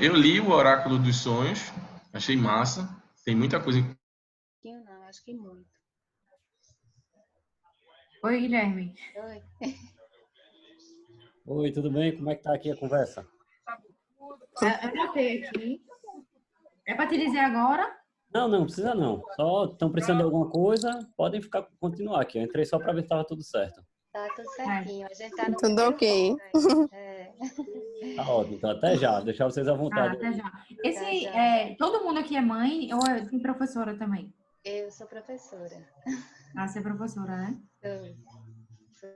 Eu li o Oráculo dos Sonhos, achei massa. Tem muita coisa. Não, acho que muito. Oi, Guilherme. Oi. Oi, tudo bem? Como é que tá aqui a conversa? Eu botei aqui. É para te dizer agora? Não precisa não. Só estão precisando de alguma coisa, podem continuar aqui. Eu entrei só para ver se estava tudo certo. Tá tudo certinho. A gente tá no tudo ok. Tá ótimo. Então, até já. Deixar vocês à vontade. Até já. Todo mundo aqui é mãe ou tem professora também? Eu sou professora. Você é professora, né? Sou.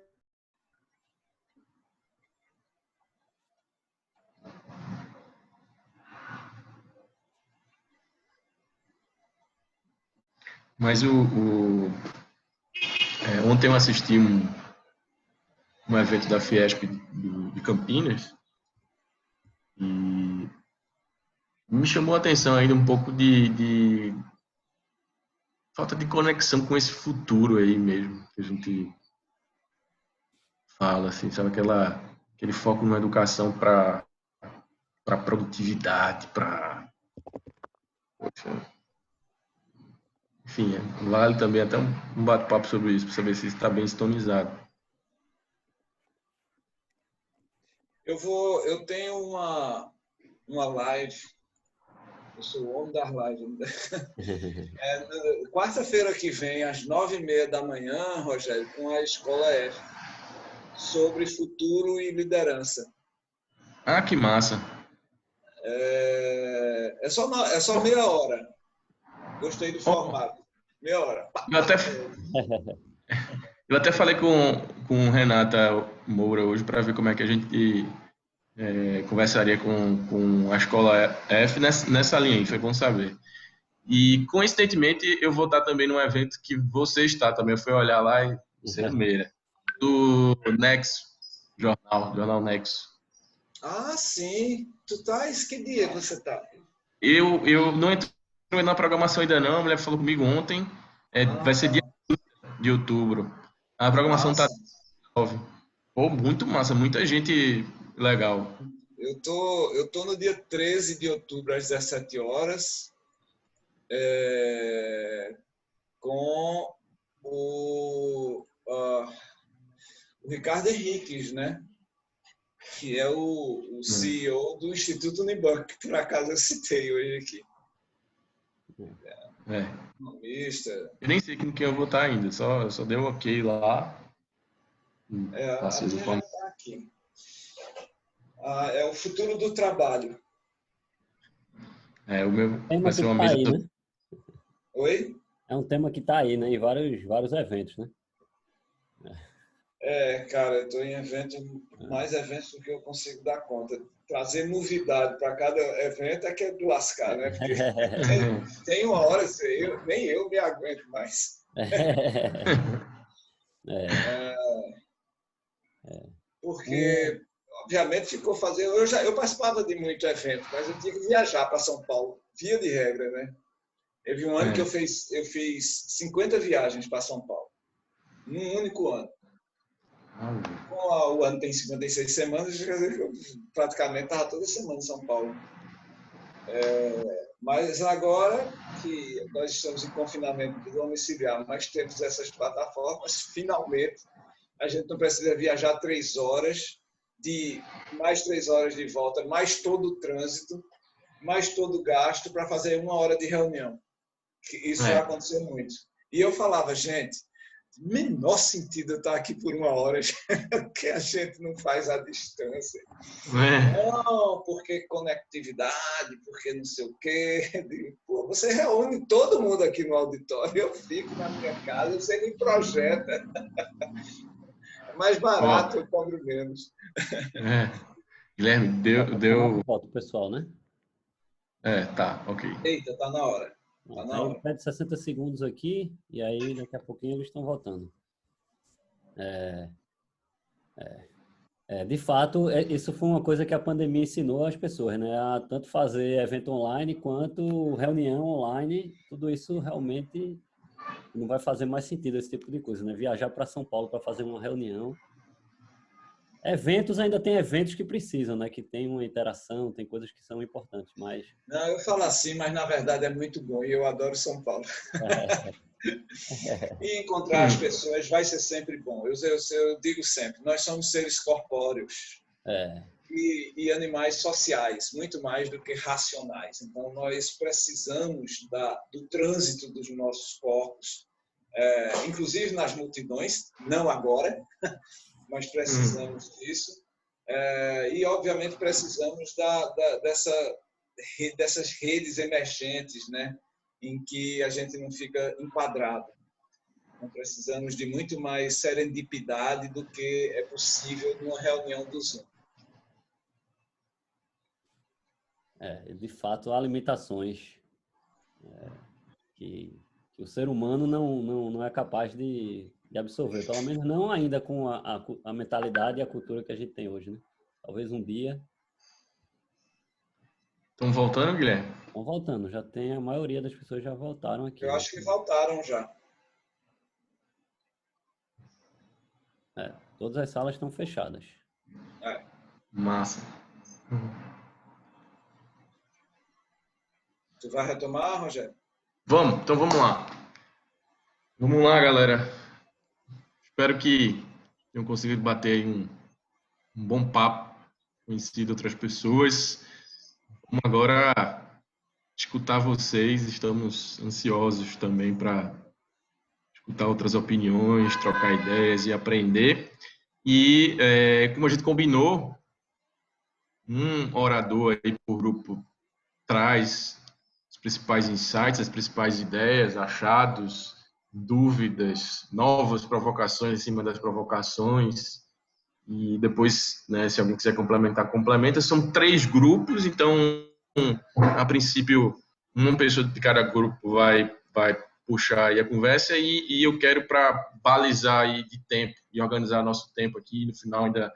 Mas ontem eu assisti um evento da Fiesp de Campinas e me chamou a atenção ainda um pouco de falta de conexão com esse futuro aí mesmo, que a gente fala, assim, sabe, aquele foco na educação para produtividade, enfim, vale também até um bate-papo sobre isso, para saber se está bem sintonizado. Eu tenho uma live, eu sou o homem das lives. Quarta-feira que vem, às 9h30 da manhã, Rogério, com a Escola F, sobre futuro e liderança. Que massa! É só meia hora. Gostei do formato. Meia hora. Eu até falei com Renata Moura hoje para ver como é que a gente conversaria com a Escola F nessa linha aí, foi bom saber. E, coincidentemente, eu vou estar também num evento que você está também. Eu fui olhar lá e você é Meira. do Nexo, jornal Nexo. Ah, sim. Tu tá? Que dia você tá? Eu não entrei na programação ainda não, a mulher falou comigo ontem. Vai ser dia de outubro. A programação tá 9. Pô, muito massa, muita gente legal. Eu tô no dia 13 de outubro, às 17 horas, com o Ricardo Henriques, né? Que é o CEO do Instituto Unibanco, que por acaso eu citei hoje aqui. Economista. Eu nem sei com quem eu vou estar ainda, só dei um ok lá. A minha já está aqui. É o futuro do trabalho. O meu vai ser uma mesa... Aí, né? Oi? É um tema que está aí, né? Em vários eventos, né? Cara, eu estou em mais eventos do que eu consigo dar conta. Trazer novidade para cada evento é que é de lascar, né? Porque tem uma hora, nem eu me aguento mais. Porque, obviamente, ficou fazendo... Eu participava de muito evento, mas eu tinha que viajar para São Paulo, via de regra, né? Teve um ano que eu fiz 50 viagens para São Paulo, num único ano. O ano tem 56 semanas, eu praticamente estava toda semana em São Paulo. Mas agora que nós estamos em confinamento domiciliar, mas temos essas plataformas, finalmente a gente não precisa viajar 3 horas, mais 3 horas de volta, mais todo o trânsito, mais todo o gasto para fazer 1 hora de reunião. Isso já aconteceu muito. E eu falava, gente, menor sentido eu estar aqui por 1 hora, que a gente não faz à distância. Não, porque conectividade, porque não sei o quê. Pô, você reúne todo mundo aqui no auditório, eu fico na minha casa, você me projeta. É mais barato, eu cobro menos. Guilherme, deu... Foto pessoal, né? Tá, ok. Eita, tá na hora. Aí pede 60 segundos aqui e aí daqui a pouquinho eles estão voltando. De fato, isso foi uma coisa que a pandemia ensinou às pessoas, né? A tanto fazer evento online quanto reunião online. Tudo isso realmente não vai fazer mais sentido, esse tipo de coisa, né? Viajar para São Paulo para fazer uma reunião. Eventos, ainda tem eventos que precisam, né? Que tem uma interação, tem coisas que são importantes, mas... Não, eu falo assim, mas na verdade é muito bom e eu adoro São Paulo. E encontrar as pessoas vai ser sempre bom. Eu digo sempre, nós somos seres corpóreos e animais sociais, muito mais do que racionais. Então, nós precisamos do trânsito dos nossos corpos, inclusive nas multidões, não agora, mas precisamos disso. E, obviamente, precisamos dessas redes emergentes, né, em que a gente não fica enquadrado. Então, precisamos de muito mais serendipidade do que é possível numa reunião do Zoom. De fato, há limitações que o ser humano não é capaz de absorver, pelo menos não ainda com a mentalidade e a cultura que a gente tem hoje, né? Talvez um dia... Estão voltando, Guilherme? Estão voltando, já tem, a maioria das pessoas já voltaram aqui. Eu acho que voltaram já. Todas as salas estão fechadas. Massa. Tu vai retomar, Rogério? Vamos, então vamos lá. Vamos lá, galera. Espero que tenham conseguido bater aí um bom papo, conhecido outras pessoas. Vamos agora escutar vocês. Estamos ansiosos também para escutar outras opiniões, trocar ideias e aprender. E, como a gente combinou, um orador aí por grupo traz os principais insights, as principais ideias, achados, dúvidas, novas provocações em cima das provocações. E depois, né, se alguém quiser complementar, complementa. São 3 grupos, então, a princípio, uma pessoa de cada grupo vai puxar aí a conversa e eu quero, para balizar aí de tempo e organizar nosso tempo aqui, no final ainda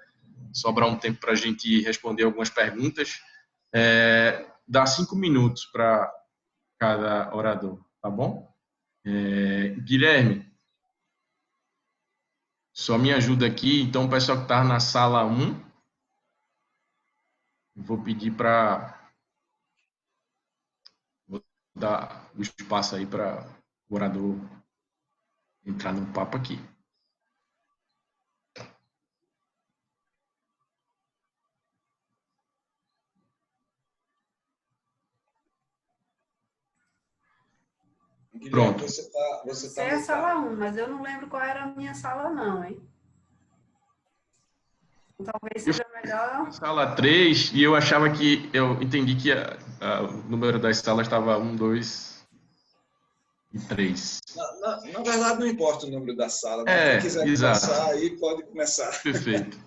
sobrar um tempo para a gente responder algumas perguntas, dar 5 minutos para cada orador, tá bom? Guilherme, só me ajuda aqui. Então, o pessoal que está na sala 1, vou pedir para dar o espaço aí para o orador entrar no papo aqui. Guilherme, Pronto. Você Essa é a sala 1, mas eu não lembro qual era a minha sala não, hein? Talvez seja melhor... Sala 3, e eu achava que... Eu entendi que o número das salas estava 1, 2 e 3. Na verdade, não importa o número da sala. Né? Quem quiser começar, aí pode começar. Perfeito.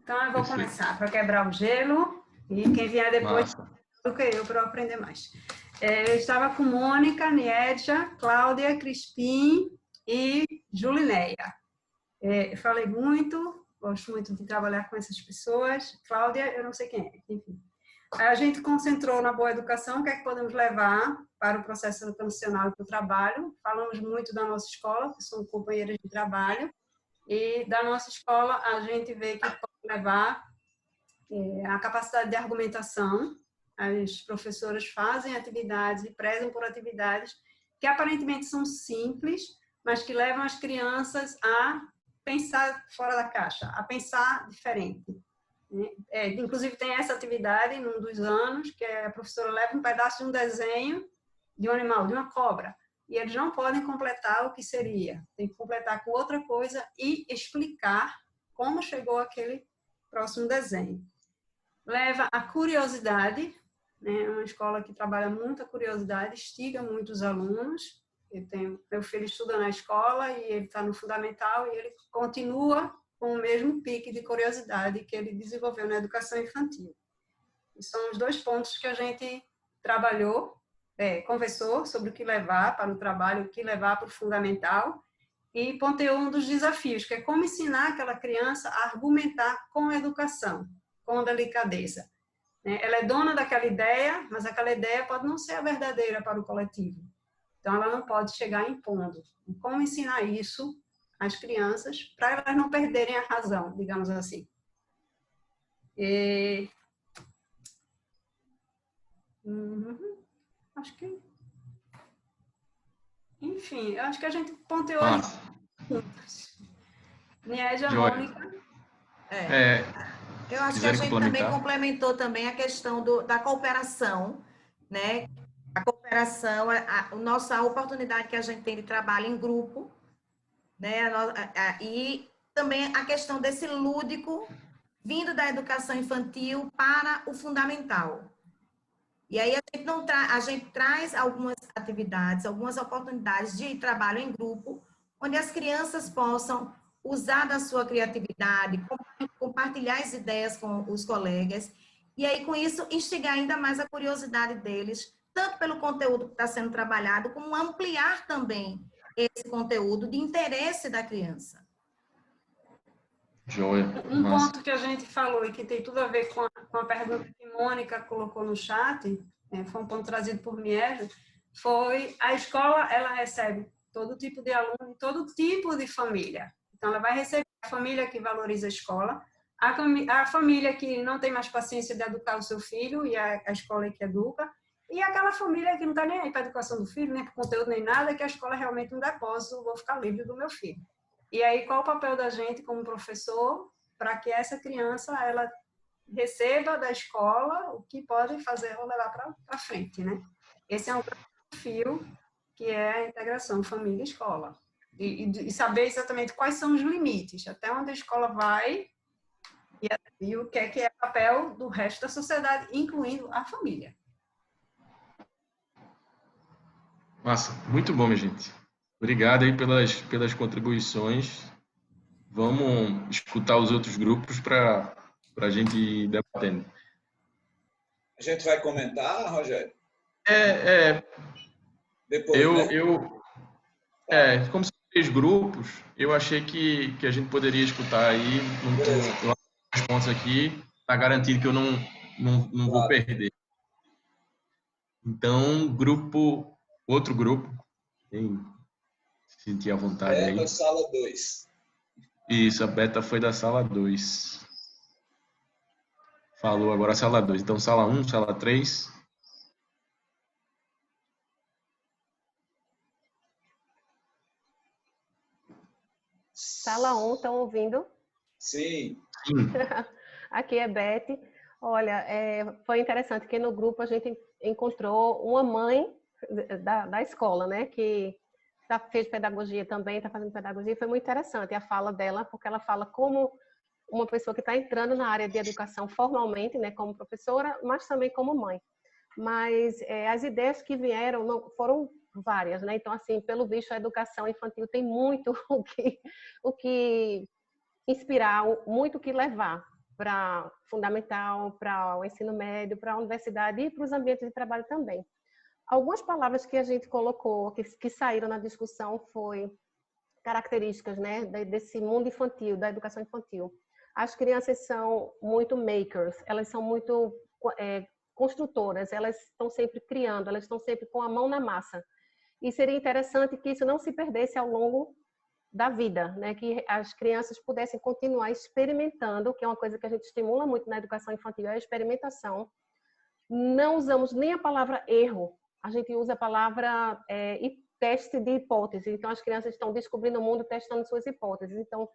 Então, eu vou começar para quebrar o gelo e quem vier depois do que eu para aprender mais. Eu estava com Mônica, Niedja, Cláudia, Crispim e Julinéia. Eu falei muito, gosto muito de trabalhar com essas pessoas. Cláudia, eu não sei quem é, enfim. Aí a gente concentrou na boa educação, o que é que podemos levar para o processo educacional e para o trabalho. Falamos muito da nossa escola, que são companheiras de trabalho. E da nossa escola, a gente vê que pode levar a capacidade de argumentação. As professoras fazem atividades e prezam por atividades que aparentemente são simples, mas que levam as crianças a pensar fora da caixa, a pensar diferente. Inclusive, tem essa atividade num dos anos, que a professora leva um pedaço de um desenho de um animal, de uma cobra, e eles não podem completar o que seria. Tem que completar com outra coisa e explicar como chegou aquele próximo desenho. Leva a curiosidade, né? É uma escola que trabalha muito a curiosidade, instiga muito os alunos. Meu filho estuda na escola e ele está no fundamental e ele continua com o mesmo pique de curiosidade que ele desenvolveu na educação infantil. E são os 2 pontos que a gente trabalhou, conversou sobre o que levar para o trabalho, o que levar para o fundamental, e ponteou um dos desafios, que é como ensinar aquela criança a argumentar com a educação, com delicadeza. Ela é dona daquela ideia, mas aquela ideia pode não ser a verdadeira para o coletivo. Então, ela não pode chegar impondo. E como ensinar isso às crianças para elas não perderem a razão, digamos assim. Acho que... Enfim, eu acho que a gente ponteou ali juntas. Niedja, Mônica. Eu acho que a gente também complementou também a questão da cooperação, né? A cooperação, a nossa oportunidade que a gente tem de trabalho em grupo, né? E também a questão desse lúdico vindo da educação infantil para o fundamental. E aí a gente traz algumas atividades, algumas oportunidades de trabalho em grupo, onde as crianças possam usar da sua criatividade, compartilhar as ideias com os colegas, e aí com isso instigar ainda mais a curiosidade deles, tanto pelo conteúdo que está sendo trabalhado, como ampliar também esse conteúdo de interesse da criança. Joia. Um ponto que a gente falou e que tem tudo a ver com a pergunta que Mônica colocou no chat, foi um ponto trazido por Niedja, foi a escola, ela recebe todo tipo de aluno, todo tipo de família. Então, ela vai receber a família que valoriza a escola, a família que não tem mais paciência de educar o seu filho, e a escola que educa, e aquela família que não está nem aí para a educação do filho, nem para o conteúdo, nem nada, que a escola é realmente um depósito, vou ficar livre do meu filho. E aí, qual o papel da gente como professor para que essa criança ela receba da escola o que pode fazer ou levar para frente, né? Esse é um desafio que é a integração família-escola. E saber exatamente quais são os limites, até onde a escola vai e o que é o papel do resto da sociedade, incluindo a família. Massa, muito bom, minha gente. Obrigado aí pelas contribuições. Vamos escutar os outros grupos para a gente ir debatendo. A gente vai comentar, Rogério? Depois, né? Como são 3 grupos, eu achei que a gente poderia escutar aí, os pontos aqui, tá garantido que eu não vou perder. Então, outro grupo, quem sentir à vontade aí. Beta, sala 2. Isso, a Beta foi da sala 2. Falou agora a sala 2. Então, sala 1, sala 3. Sala 1, estão ouvindo? Sim. Aqui é Beth. Olha, foi interessante que no grupo a gente encontrou uma mãe da escola, né? Que fez pedagogia também, está fazendo pedagogia. Foi muito interessante a fala dela, porque ela fala como uma pessoa que está entrando na área de educação formalmente, né? Como professora, mas também como mãe. Mas as ideias que vieram foram várias, né? Então, assim, pelo visto, a educação infantil tem muito o que inspirar, muito o que levar para fundamental, para o ensino médio, para a universidade e para os ambientes de trabalho também. Algumas palavras que a gente colocou, que saíram na discussão, foi características, né, desse mundo infantil, da educação infantil. As crianças são muito makers, elas são muito construtoras, elas estão sempre criando, elas estão sempre com a mão na massa. E seria interessante que isso não se perdesse ao longo da vida, né? Que as crianças pudessem continuar experimentando, que é uma coisa que a gente estimula muito na educação infantil, é a experimentação. Não usamos nem a palavra erro, a gente usa a palavra teste de hipótese. Então, as crianças estão descobrindo o mundo, testando suas hipóteses. Então,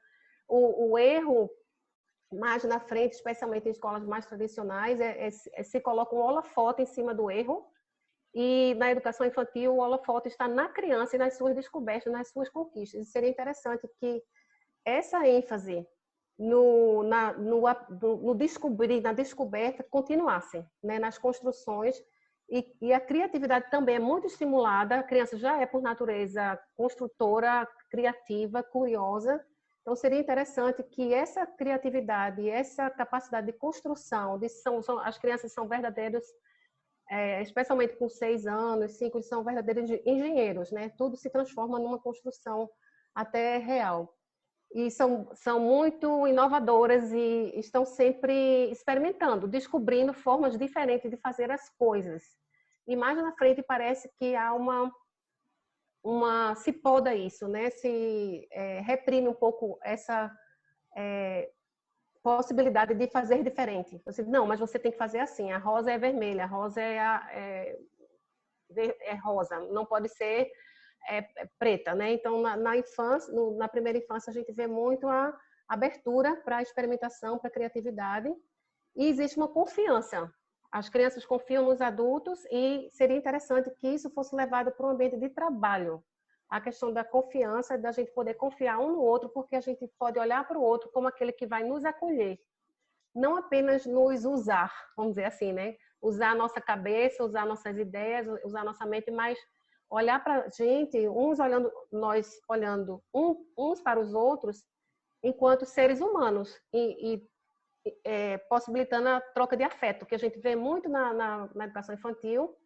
o erro, mais na frente, especialmente em escolas mais tradicionais, se coloca um holofote em cima do erro. E na educação infantil, o holofote está na criança e nas suas descobertas, nas suas conquistas. E seria interessante que essa ênfase no descobrir, na descoberta, continuasse, né? Nas construções. E a criatividade também é muito estimulada. A criança já é, por natureza, construtora, criativa, curiosa. Então, seria interessante que essa criatividade, essa capacidade de construção, as crianças são verdadeiros, especialmente com 6 anos, 5, são verdadeiros engenheiros, né? Tudo se transforma numa construção até real. E são muito inovadoras e estão sempre experimentando, descobrindo formas diferentes de fazer as coisas. E mais na frente parece que há se poda isso, né? Se reprime um pouco essa possibilidade de fazer diferente. Você não, mas você tem que fazer assim. A rosa é vermelha, a rosa é rosa, não pode ser preta, né? Então, na infância, na primeira infância, a gente vê muito a abertura para a experimentação, para a criatividade, e existe uma confiança. As crianças confiam nos adultos e seria interessante que isso fosse levado para um ambiente de trabalho. A questão da confiança, da gente poder confiar um no outro, porque a gente pode olhar para o outro como aquele que vai nos acolher. Não apenas nos usar, vamos dizer assim, né? Usar a nossa cabeça, usar nossas ideias, usar nossa mente, mas olhar para a gente, nós olhando uns para os outros, enquanto seres humanos, possibilitando a troca de afeto, que a gente vê muito na educação infantil.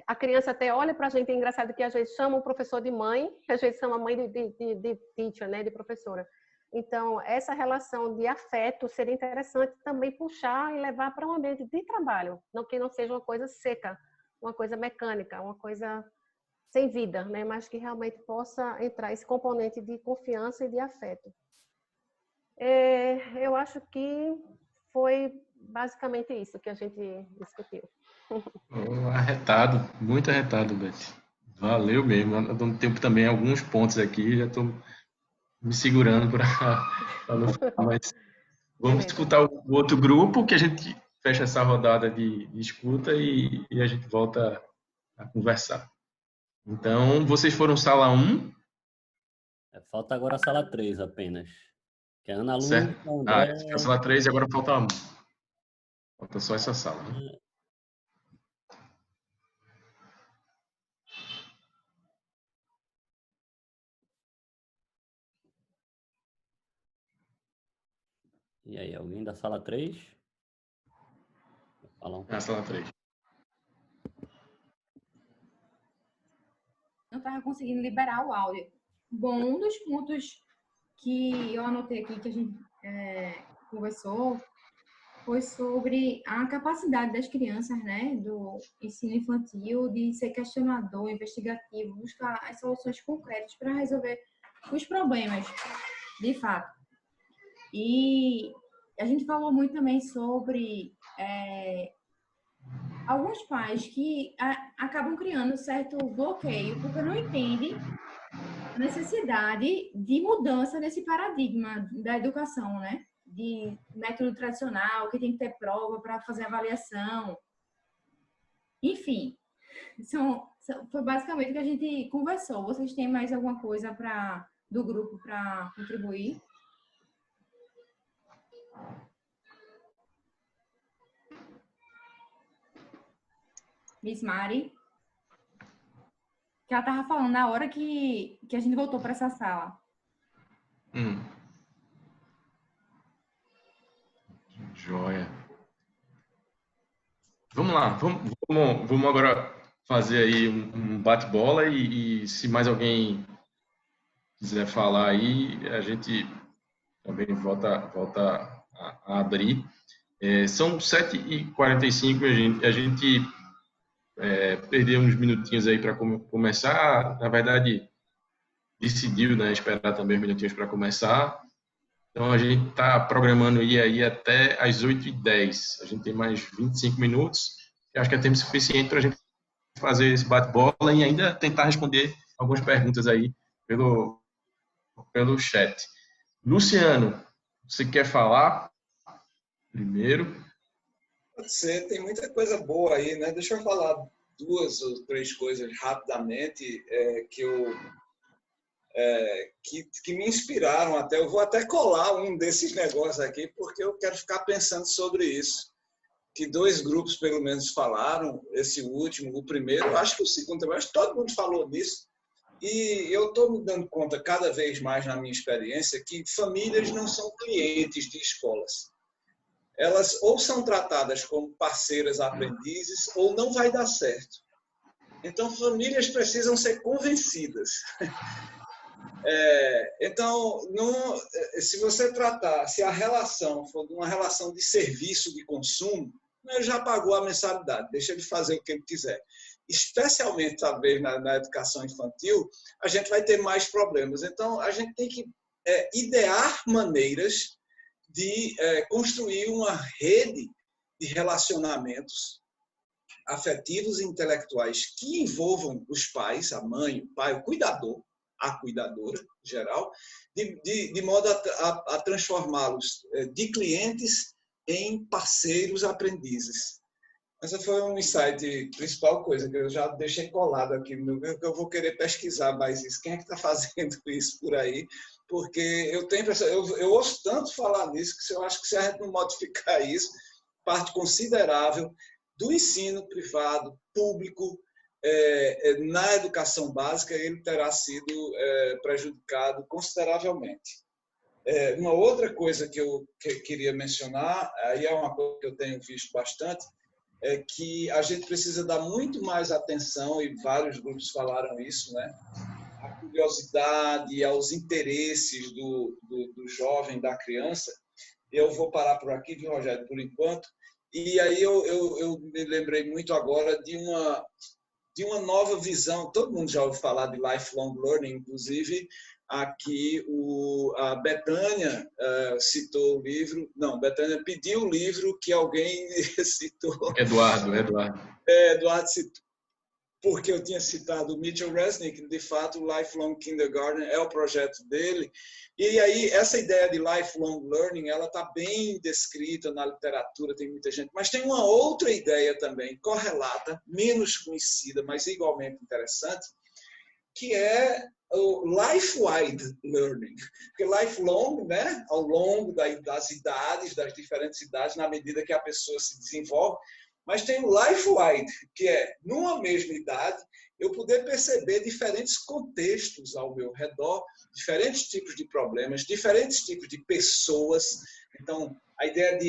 A criança até olha para a gente, é engraçado que às vezes chama o professor de mãe, às vezes chama a mãe de teacher, né, de professora. Então, essa relação de afeto seria interessante também puxar e levar para um ambiente de trabalho, que não seja uma coisa seca, uma coisa mecânica, uma coisa sem vida, né, mas que realmente possa entrar esse componente de confiança e de afeto. Eu acho que foi basicamente isso que a gente discutiu. Arretado, muito arretado, Beth. Valeu mesmo. Eu dou tempo também, alguns pontos aqui, já estou me segurando para não falar, mas vamos escutar o outro grupo, que a gente fecha essa rodada de escuta e a gente volta a conversar. Então, vocês foram sala 1? Falta agora a sala 3 apenas. Que é a Ana Lu, certo. André... A sala 3 e agora falta 1. Falta só essa sala, né? E aí, alguém da sala 3? Vou falar sala 3. estava conseguindo liberar o áudio. Bom, um dos pontos que eu anotei aqui, que a gente conversou, foi sobre a capacidade das crianças, né, do ensino infantil, de ser questionador, investigativo, buscar as soluções concretas para resolver os problemas, de fato. E a gente falou muito também sobre alguns pais que acabam criando certo bloqueio, porque não entendem a necessidade de mudança desse paradigma da educação, né? De método tradicional, que tem que ter prova para fazer avaliação. Enfim, foi basicamente o que a gente conversou. Vocês têm mais alguma coisa do grupo para contribuir? Miss Mari? Que ela estava falando na hora que a gente voltou para essa sala. Joia. Vamos lá, vamos agora fazer aí um bate-bola e se mais alguém quiser falar aí, a gente também volta a abrir. São 7h45, a gente perdeu uns minutinhos aí para começar. Na verdade, decidiu, né, esperar também uns minutinhos para começar. Então, a gente está programando ir aí até às 8h10. A gente tem mais 25 minutos. Eu acho que é tempo suficiente para a gente fazer esse bate-bola e ainda tentar responder algumas perguntas aí pelo chat. Luciano, você quer falar primeiro? Pode ser, tem muita coisa boa aí, né? Deixa eu falar 2 ou 3 coisas rapidamente que me inspiraram até. Eu vou até colar um desses negócios aqui, porque eu quero ficar pensando sobre isso. Que 2 grupos, pelo menos, falaram, esse último, o primeiro, acho que o segundo também, acho que todo mundo falou nisso. E eu estou me dando conta, cada vez mais na minha experiência, que famílias não são clientes de escolas. Elas ou são tratadas como parceiras aprendizes ou não vai dar certo. Então, famílias precisam ser convencidas. Então, se a relação for uma relação de serviço de consumo, ele já pagou a mensalidade, deixa ele fazer o que ele quiser. Especialmente, talvez, na educação infantil, a gente vai ter mais problemas. Então, a gente tem que idear maneiras de construir uma rede de relacionamentos afetivos e intelectuais que envolvam os pais, a mãe, o pai, o cuidador, a cuidadora, em geral, de modo a transformá-los de clientes em parceiros aprendizes. Essa foi um insight, principal coisa que eu já deixei colado aqui, que eu vou querer pesquisar mais isso. Quem é que está fazendo isso por aí? Porque eu ouço tanto falar nisso que eu acho que se a gente não modificar isso, parte considerável do ensino privado, público, na educação básica, ele terá sido prejudicado consideravelmente. Uma outra coisa que eu queria mencionar, aí é uma coisa que eu tenho visto bastante, é que a gente precisa dar muito mais atenção, e vários grupos falaram isso, né? A curiosidade, aos interesses do jovem, da criança. Eu vou parar por aqui, viu, Rogério, por enquanto. E aí eu me lembrei muito agora de uma nova visão. Todo mundo já ouviu falar de lifelong learning, inclusive aqui a Betânia citou o livro. Não, Betânia pediu o livro que alguém citou. Eduardo citou, porque eu tinha citado o Mitchell Resnick. De fato, o Lifelong Kindergarten é o projeto dele. E aí, essa ideia de lifelong learning, ela está bem descrita na literatura, tem muita gente. Mas tem uma outra ideia também, correlata, menos conhecida, mas igualmente interessante, que é o life-wide learning. Porque lifelong, né, ao longo das idades, das diferentes idades, na medida que a pessoa se desenvolve. Mas tem o life-wide, que é, numa mesma idade, eu poder perceber diferentes contextos ao meu redor, diferentes tipos de problemas, diferentes tipos de pessoas. Então, a ideia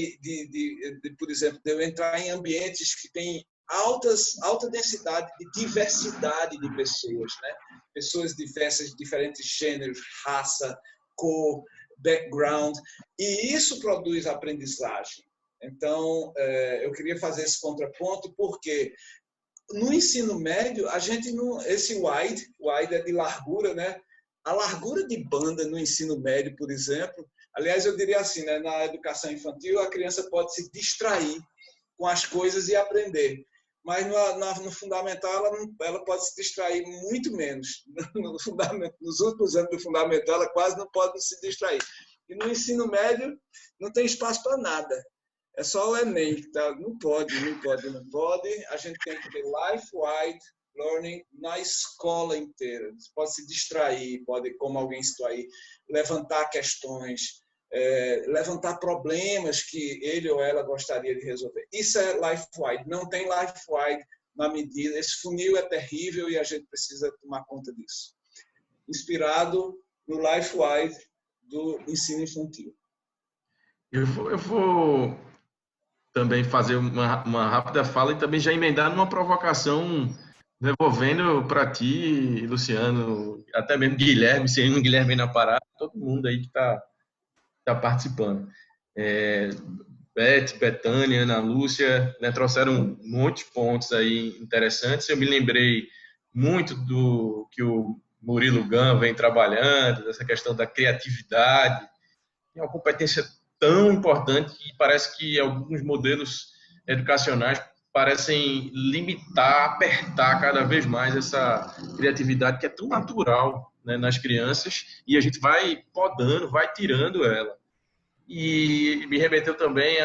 por exemplo, de eu entrar em ambientes que têm alta densidade de diversidade de pessoas, né? Pessoas diversas, de diferentes gêneros, raça, cor, background, e isso produz aprendizagem. Então, eu queria fazer esse contraponto, porque no ensino médio, a gente não... Esse wide é de largura, né? A largura de banda no ensino médio, por exemplo, aliás, eu diria assim, né? Na educação infantil, a criança pode se distrair com as coisas e aprender. Mas no fundamental, ela pode se distrair muito menos. Nos últimos anos do fundamental, ela quase não pode se distrair. E no ensino médio, não tem espaço para nada. É só o Enem. Tá? Não pode. A gente tem que ter life-wide learning na escola inteira. Você pode se distrair, pode, como alguém citou aí, levantar questões, levantar problemas que ele ou ela gostaria de resolver. Isso é life-wide. Não tem life-wide na medida. Esse funil é terrível e a gente precisa tomar conta disso. Inspirado no life-wide do ensino infantil. Eu vou também fazer uma rápida fala e também já emendar numa provocação, devolvendo para ti, Luciano, até mesmo Guilherme, sem um Guilherme aí na parada, todo mundo aí que está participando. Beth, Betânia, Ana Lúcia, né, trouxeram um monte de pontos aí interessantes. Eu me lembrei muito do que o Murilo Gun vem trabalhando, dessa questão da criatividade, é uma competência tão importante que parece que alguns modelos educacionais parecem limitar, apertar cada vez mais essa criatividade que é tão natural, né, nas crianças, e a gente vai podando, vai tirando ela. E me remeteu também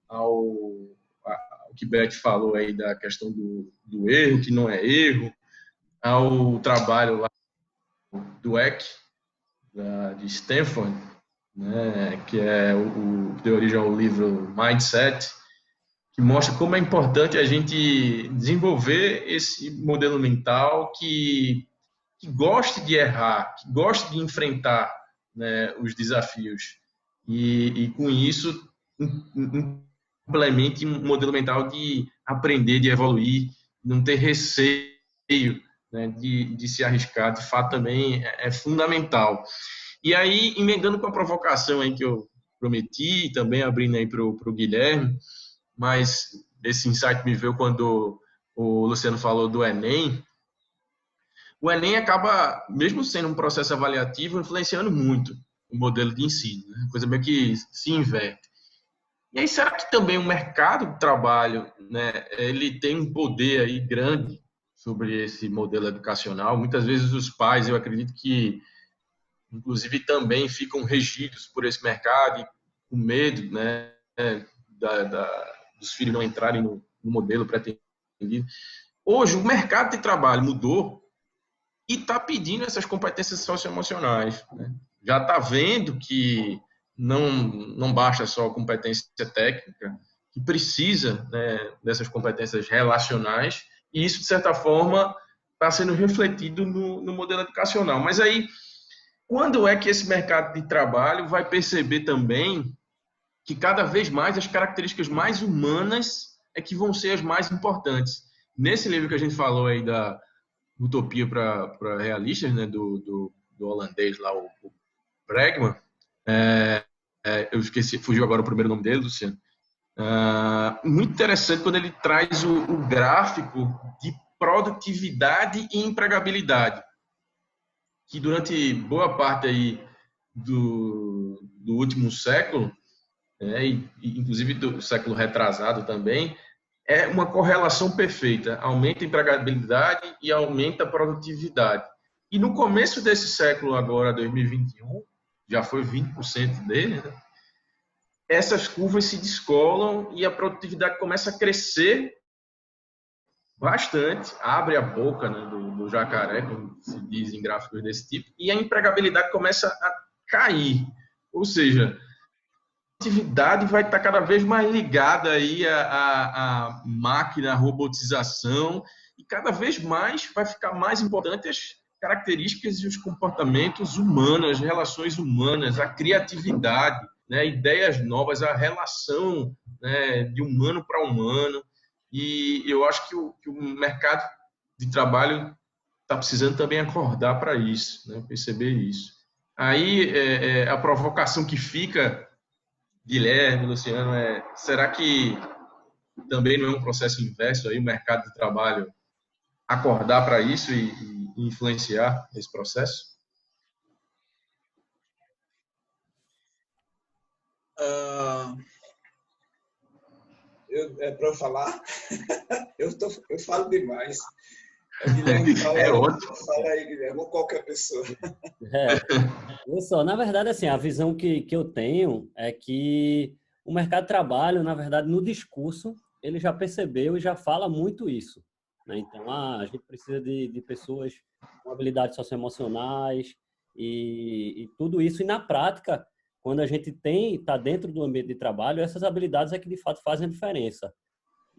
ao que Beth falou aí da questão do erro, que não é erro, ao trabalho lá do Eck, de Stanford, né, que que deu origem ao livro Mindset, que mostra como é importante a gente desenvolver esse modelo mental que goste de errar, que goste de enfrentar, né, os desafios. E com isso, implemente um modelo mental de aprender, de evoluir, não ter receio, né, de se arriscar. De fato, também é fundamental. E aí, emendando com a provocação aí que eu prometi, também abrindo aí para o Guilherme, mas esse insight me veio quando o Luciano falou do Enem. O Enem acaba, mesmo sendo um processo avaliativo, influenciando muito o modelo de ensino, né? Coisa meio que se inverte. E aí, será que também o mercado de trabalho, né, ele tem um poder aí grande sobre esse modelo educacional? Muitas vezes os pais, eu acredito que, inclusive, também ficam regidos por esse mercado e com medo, né, dos filhos não entrarem no modelo pretendido. Hoje, o mercado de trabalho mudou e está pedindo essas competências socioemocionais, né? Já está vendo que não basta só competência técnica, que precisa, né, dessas competências relacionais, e isso, de certa forma, está sendo refletido no modelo educacional. Mas aí, quando é que esse mercado de trabalho vai perceber também que cada vez mais as características mais humanas é que vão ser as mais importantes? Nesse livro que a gente falou aí da Utopia para Realistas, né, do holandês lá, o Bregman, eu esqueci, fugiu agora o primeiro nome dele, Luciano. Muito interessante quando ele traz o gráfico de produtividade e empregabilidade, que durante boa parte aí do último século, e inclusive do século retrasado também, é uma correlação perfeita. Aumenta a empregabilidade e aumenta a produtividade. E no começo desse século agora, 2021, já foi 20% dele, né? Essas curvas se descolam e a produtividade começa a crescer bastante, abre a boca, né, do jacaré, como se diz em gráficos desse tipo, e a empregabilidade começa a cair. Ou seja, a atividade vai estar cada vez mais ligada aí à máquina, à robotização, e cada vez mais vai ficar mais importante as características e os comportamentos humanos, as relações humanas, a criatividade, né, ideias novas, a relação, né, de humano para humano. E eu acho que o mercado de trabalho está precisando também acordar para isso, né? Perceber isso. Aí, a provocação que fica, Guilherme, Luciano, será que também não é um processo inverso aí, o mercado de trabalho acordar para isso e influenciar esse processo? Para eu falar? eu falo demais. Guilherme, fala aí, Guilherme, ou qualquer pessoa. Olha só, na verdade, assim, a visão que eu tenho é que o mercado de trabalho, na verdade, no discurso, ele já percebeu e já fala muito isso, né? Então, a gente precisa de pessoas com habilidades socioemocionais e tudo isso. E na prática, quando a gente está dentro do ambiente de trabalho, essas habilidades é que de fato fazem a diferença.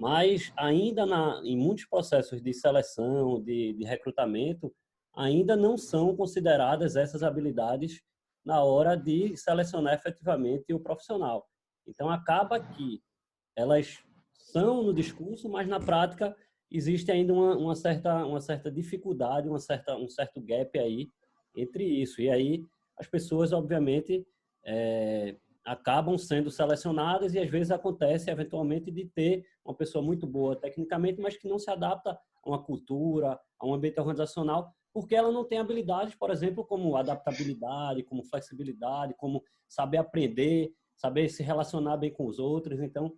Mas ainda em muitos processos de seleção, de recrutamento, ainda não são consideradas essas habilidades na hora de selecionar efetivamente o profissional. Então, acaba que elas são no discurso, mas na prática existe ainda uma certa dificuldade, um certo gap aí entre isso. E aí as pessoas, obviamente, acabam sendo selecionadas e às vezes acontece eventualmente de ter uma pessoa muito boa tecnicamente, mas que não se adapta a uma cultura, a um ambiente organizacional, porque ela não tem habilidades, por exemplo, como adaptabilidade, como flexibilidade, como saber aprender, saber se relacionar bem com os outros. Então,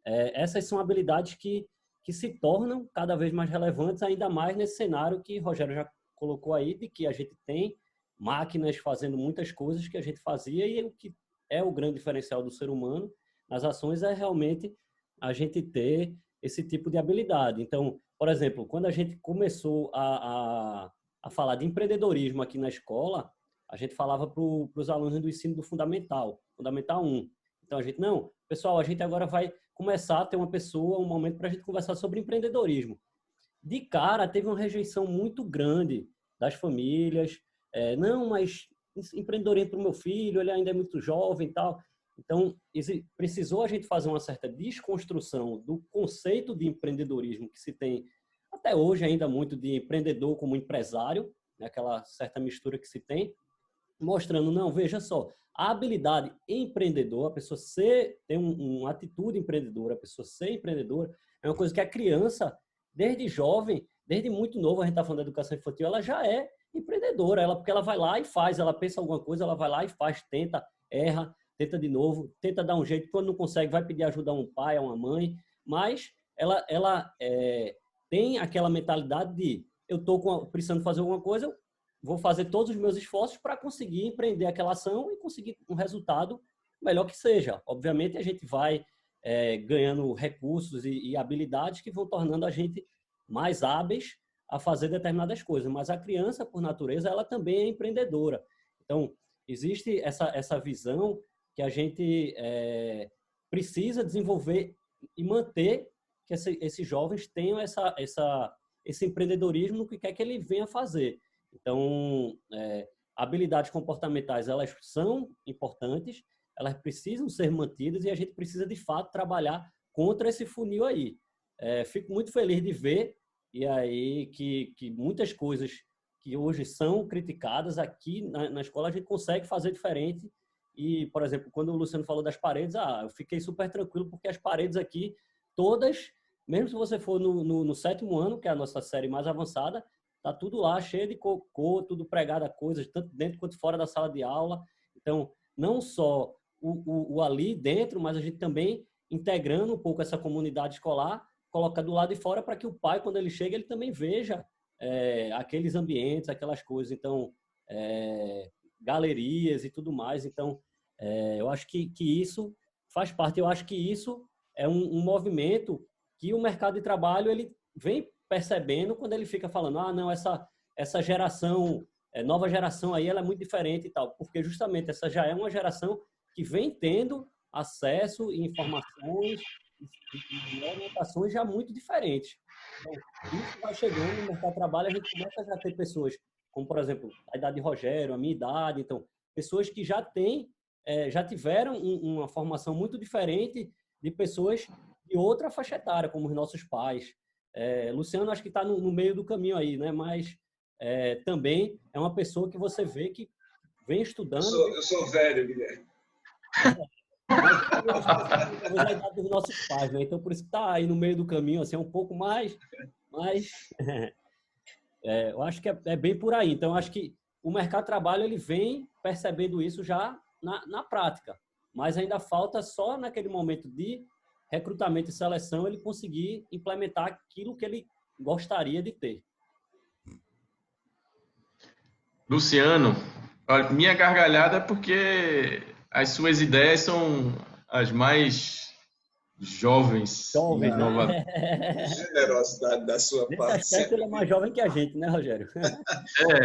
essas são habilidades que se tornam cada vez mais relevantes, ainda mais nesse cenário que Rogério já colocou aí, de que a gente tem máquinas fazendo muitas coisas que a gente fazia, e o que é o grande diferencial do ser humano nas ações é realmente a gente ter esse tipo de habilidade. Então, por exemplo, quando a gente começou a falar de empreendedorismo aqui na escola, a gente falava para os alunos do ensino do Fundamental 1. Então, pessoal, a gente agora vai começar a ter um momento para a gente conversar sobre empreendedorismo. De cara, teve uma rejeição muito grande das famílias. Não, mas empreendedorismo para o meu filho, ele ainda é muito jovem e tal. Então, precisou a gente fazer uma certa desconstrução do conceito de empreendedorismo que se tem até hoje ainda muito de empreendedor como empresário, né? Aquela certa mistura que se tem, mostrando, não, veja só, a habilidade empreendedora, a pessoa ter uma atitude empreendedora, a pessoa ser empreendedora, é uma coisa que a criança, desde jovem, desde muito novo, a gente está falando da educação infantil, ela já é empreendedora, porque ela vai lá e faz, ela pensa alguma coisa, ela vai lá e faz, tenta, erra, tenta de novo, tenta dar um jeito, quando não consegue, vai pedir ajuda a um pai, a uma mãe, mas ela tem aquela mentalidade de eu estou precisando fazer alguma coisa, vou fazer todos os meus esforços para conseguir empreender aquela ação e conseguir um resultado melhor que seja. Obviamente, a gente vai ganhando recursos e habilidades que vão tornando a gente mais hábeis a fazer determinadas coisas. Mas a criança, por natureza, ela também é empreendedora. Então, existe essa visão que a gente precisa desenvolver e manter que esses jovens tenham esse empreendedorismo no que quer que ele venha fazer. Então, habilidades comportamentais, elas são importantes, elas precisam ser mantidas e a gente precisa, de fato, trabalhar contra esse funil aí. Fico muito feliz de ver e aí que muitas coisas que hoje são criticadas aqui na escola a gente consegue fazer diferente. E, por exemplo, quando o Luciano falou das paredes, eu fiquei super tranquilo porque as paredes aqui, todas, mesmo se você for no 7º ano, que é a nossa série mais avançada, tá tudo lá, cheio de cocô, tudo pregado a coisas, tanto dentro quanto fora da sala de aula. Então, não só o ali dentro, mas a gente também integrando um pouco essa comunidade escolar, coloca do lado de fora para que o pai, quando ele chega, ele também veja aqueles ambientes, aquelas coisas. Então, galerias e tudo mais. Então, eu acho que isso faz parte. Eu acho que isso é um movimento que o mercado de trabalho ele vem percebendo quando ele fica falando, não, essa geração, nova geração aí, ela é muito diferente e tal, porque justamente essa já é uma geração que vem tendo acesso e informações e orientações já muito diferentes. Então, isso vai chegando no mercado de trabalho, a gente começa a já ter pessoas, como por exemplo, a idade de Rogério, a minha idade, então, pessoas que já tiveram uma formação muito diferente de pessoas e outra faixa etária, como os nossos pais. Luciano acho que está no meio do caminho aí, né? Mas também é uma pessoa que você vê que vem estudando. Eu sou velho, Guilherme. Talvez a idade dos nossos pais, né? Então, por isso que está aí no meio do caminho, assim, um pouco mais... Mas eu acho que é bem por aí. Então, acho que o mercado de trabalho ele vem percebendo isso já na prática. Mas ainda falta só naquele momento de recrutamento e seleção ele conseguir implementar aquilo que ele gostaria de ter. Luciano, olha, minha gargalhada é porque as suas ideias são as mais jovens e inovadoras. Generosidade da sua parte. Nesse aspecto, ele é mais jovem que a gente, né, Rogério?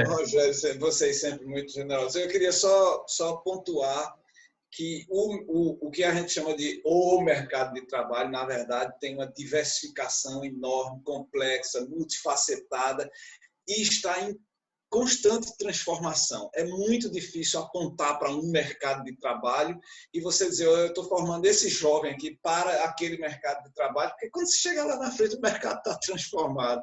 Rogério, vocês sempre muito generosos. Eu queria só pontuar que o que a gente chama de o mercado de trabalho, na verdade, tem uma diversificação enorme, complexa, multifacetada e está em constante transformação. É muito difícil apontar para um mercado de trabalho e você dizer, eu estou formando esse jovem aqui para aquele mercado de trabalho, porque quando você chega lá na frente, o mercado está transformado.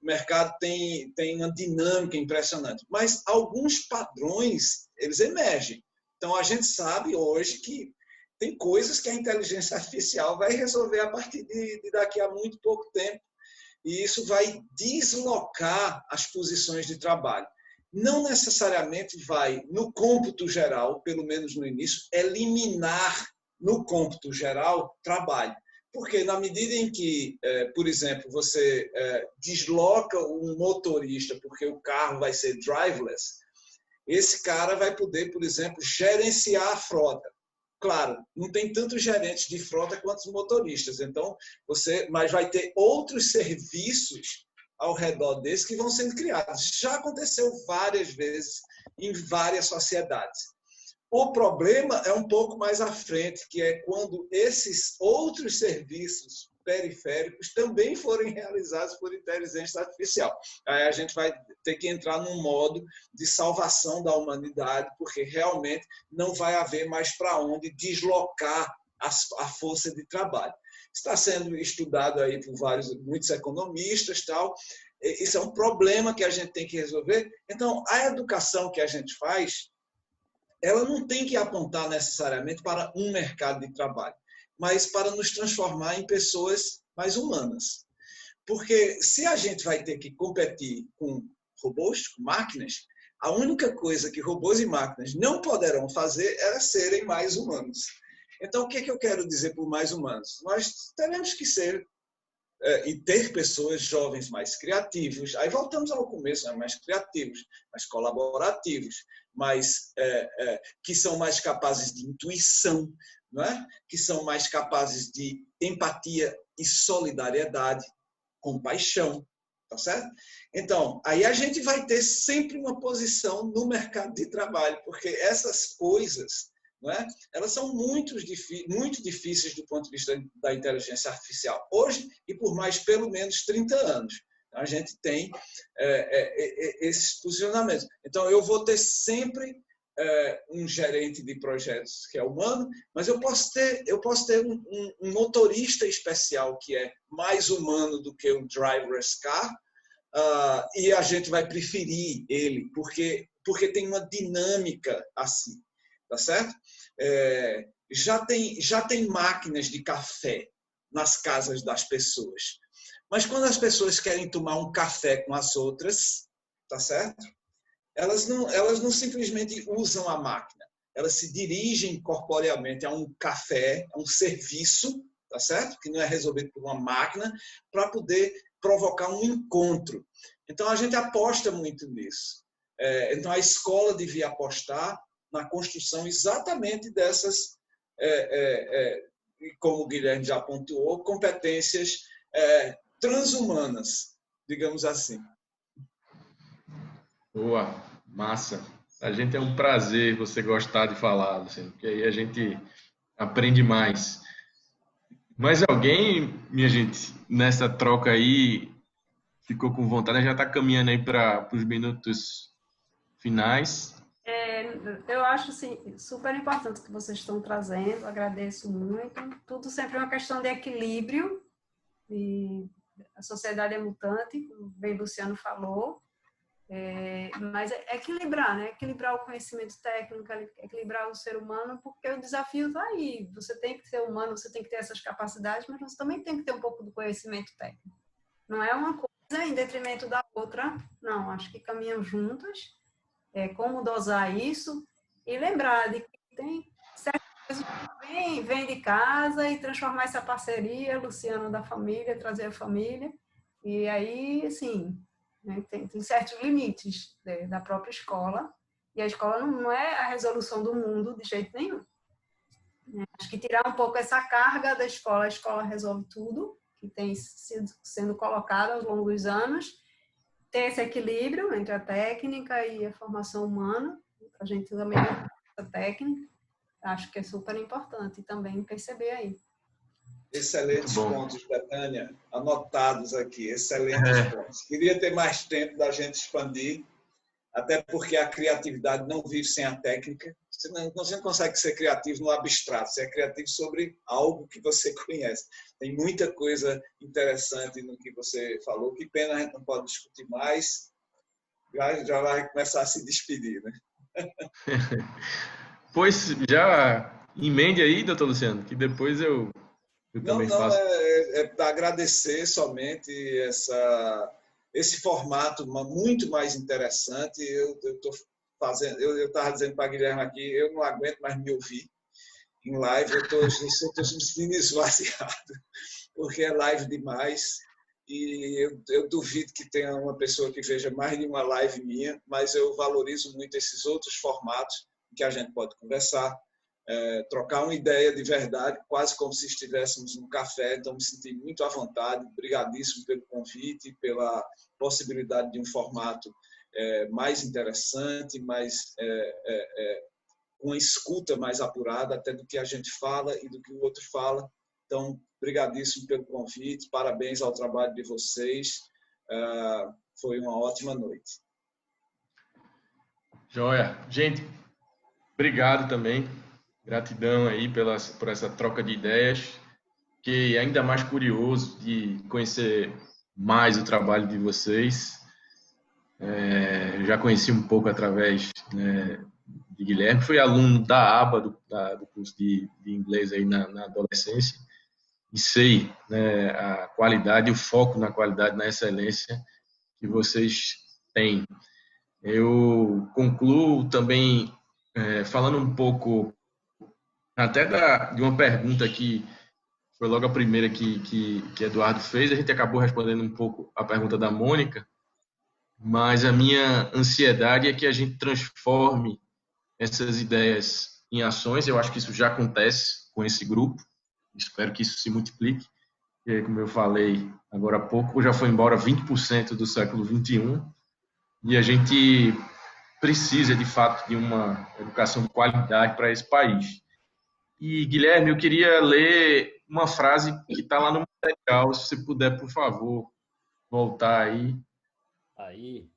O mercado tem uma dinâmica impressionante. Mas alguns padrões, eles emergem. Então, a gente sabe hoje que tem coisas que a inteligência artificial vai resolver a partir de daqui a muito pouco tempo. E isso vai deslocar as posições de trabalho. Não necessariamente vai, no cômputo geral, pelo menos no início, eliminar no cômputo geral trabalho. Porque na medida em que, por exemplo, você desloca um motorista porque o carro vai ser driverless, esse cara vai poder, por exemplo, gerenciar a frota. Claro, não tem tantos gerentes de frota quanto os motoristas, mas vai ter outros serviços ao redor desse que vão sendo criados. Já aconteceu várias vezes em várias sociedades. O problema é um pouco mais à frente, que é quando esses outros serviços periféricos também forem realizados por inteligência artificial. Aí a gente vai ter que entrar num modo de salvação da humanidade, porque realmente não vai haver mais para onde deslocar a força de trabalho. Está sendo estudado aí por muitos economistas, tal. Isso é um problema que a gente tem que resolver. Então, a educação que a gente faz, ela não tem que apontar necessariamente para um mercado de trabalho, mas para nos transformar em pessoas mais humanas. Porque se a gente vai ter que competir com robôs, com máquinas, a única coisa que robôs e máquinas não poderão fazer é serem mais humanos. Então, o que eu quero dizer por mais humanos? Nós teremos que ser e ter pessoas jovens mais criativos. Aí voltamos ao começo, né? Mais criativos, mais colaborativos, que são mais capazes de intuição, não é? Que são mais capazes de empatia e solidariedade, compaixão, tá certo? Então, aí a gente vai ter sempre uma posição no mercado de trabalho, porque essas coisas, não é? Elas são muito difíceis do ponto de vista da inteligência artificial. Hoje, e por mais pelo menos 30 anos, a gente tem esses posicionamentos. Então, eu vou ter sempre um gerente de projetos que é humano, mas eu posso ter um motorista especial que é mais humano do que um driverless car, e a gente vai preferir ele, porque tem uma dinâmica assim, tá certo? Já tem máquinas de café nas casas das pessoas, mas quando as pessoas querem tomar um café com as outras, tá certo? Elas não simplesmente usam a máquina, elas se dirigem corporeamente a um café, a um serviço, tá certo? Que não é resolvido por uma máquina, para poder provocar um encontro. Então, a gente aposta muito nisso. Então, a escola devia apostar na construção exatamente dessas, como o Guilherme já pontuou, competências transhumanas, digamos assim. Boa, massa. A gente é um prazer você gostar de falar, assim, porque aí a gente aprende mais. Mais alguém, minha gente, nessa troca aí, ficou com vontade? Já está caminhando aí para os minutos finais. Eu acho assim, super importante o que vocês estão trazendo, agradeço muito. Tudo sempre é uma questão de equilíbrio, e a sociedade é mutante, como bem Luciano falou, mas é equilibrar, né? Equilibrar o conhecimento técnico, equilibrar o ser humano, porque o desafio está aí. Você tem que ser humano, você tem que ter essas capacidades, mas você também tem que ter um pouco do conhecimento técnico. Não é uma coisa em detrimento da outra, não. Acho que caminham juntas. Como dosar isso e lembrar de que tem certas coisas que vem de casa e transformar essa parceria, Luciano, da família, trazer a família. E aí, assim, né, tem certos limites, né, da própria escola. E a escola não é a resolução do mundo de jeito nenhum. Acho que tirar um pouco essa carga da escola, a escola resolve tudo, que tem sido sendo colocado ao longo dos anos, ter esse equilíbrio entre a técnica e a formação humana, a gente também a técnica, acho que é super importante também perceber aí. Excelentes pontos, Betânia, anotados aqui, excelentes pontos. Queria ter mais tempo da gente expandir, até porque a criatividade não vive sem a técnica. Você não consegue ser criativo no abstrato, você é criativo sobre algo que você conhece. Tem muita coisa interessante no que você falou, que pena a gente não pode discutir mais, já vai começar a se despedir, né? Pois já emende aí, doutor Luciano, que depois eu também faço. É para agradecer somente esse formato muito mais interessante. Eu estava dizendo para a Guilherme aqui, eu não aguento mais me ouvir em live, eu estou me sentindo esvaziado, porque é live demais, e eu duvido que tenha uma pessoa que veja mais de uma live minha, mas eu valorizo muito esses outros formatos em que a gente pode conversar, trocar uma ideia de verdade, quase como se estivéssemos num café. Então, me senti muito à vontade. Obrigadíssimo pelo convite, pela possibilidade de um formato mais interessante, com uma escuta mais apurada, até do que a gente fala e do que o outro fala. Então, obrigadíssimo pelo convite, parabéns ao trabalho de vocês. Foi uma ótima noite. Joia. Gente, obrigado também. Gratidão aí por essa troca de ideias. Fiquei ainda mais curioso de conhecer mais o trabalho de vocês. Já conheci um pouco através, né, de Guilherme, fui aluno da ABA, do curso de inglês aí na adolescência, e sei, né, a qualidade, o foco na qualidade, na excelência que vocês têm. Eu concluo também falando um pouco até de uma pergunta que foi logo a primeira que Eduardo fez. A gente acabou respondendo um pouco a pergunta da Mônica, mas a minha ansiedade é que a gente transforme essas ideias em ações. Eu acho que isso já acontece com esse grupo, espero que isso se multiplique. E, como eu falei agora há pouco, já foi embora 20% do século XXI, e a gente precisa, de fato, de uma educação de qualidade para esse país. E, Guilherme, eu queria ler uma frase que está lá no material, se você puder, por favor, voltar aí. Aí.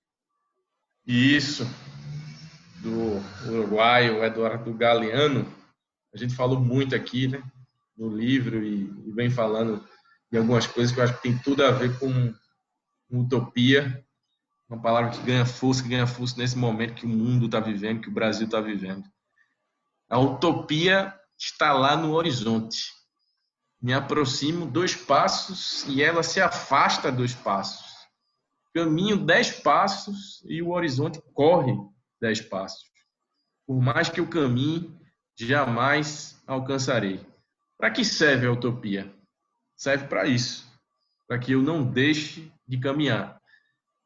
Isso, do uruguaio Eduardo Galeano. A gente falou muito aqui, né, no livro, e vem falando de algumas coisas que eu acho que tem tudo a ver com utopia, uma palavra que ganha força nesse momento que o mundo está vivendo, que o Brasil está vivendo. A utopia está lá no horizonte. Me aproximo 2 passos e ela se afasta 2 passos. Caminho 10 passos e o horizonte corre 10 passos. Por mais que eu caminhe, jamais alcançarei. Para que serve a utopia? Serve para isso, para que eu não deixe de caminhar.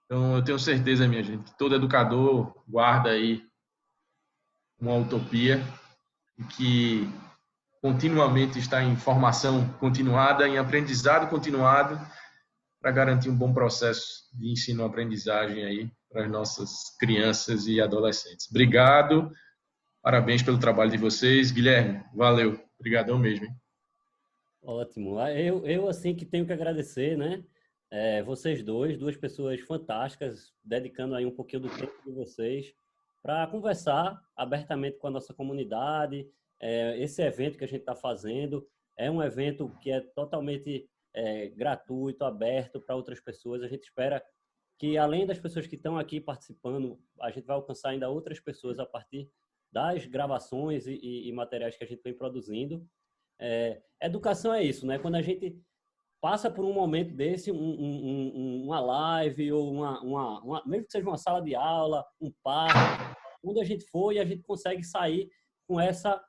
Então, eu tenho certeza, minha gente, que todo educador guarda aí uma utopia e que continuamente está em formação continuada, em aprendizado continuado, para garantir um bom processo de ensino-aprendizagem aí para as nossas crianças e adolescentes. Obrigado, parabéns pelo trabalho de vocês. Guilherme, valeu, obrigadão mesmo. Hein? Ótimo. Eu assim que tenho que agradecer, né? Vocês duas pessoas fantásticas, dedicando aí um pouquinho do tempo de vocês para conversar abertamente com a nossa comunidade. Esse evento que a gente está fazendo é um evento que é totalmente gratuito, aberto para outras pessoas. A gente espera que, além das pessoas que estão aqui participando, a gente vai alcançar ainda outras pessoas a partir das gravações e materiais que a gente vem produzindo. Educação é isso, né? Quando a gente passa por um momento desse, uma live ou mesmo que seja uma sala de aula, um parque, onde a gente for e a gente consegue sair com essa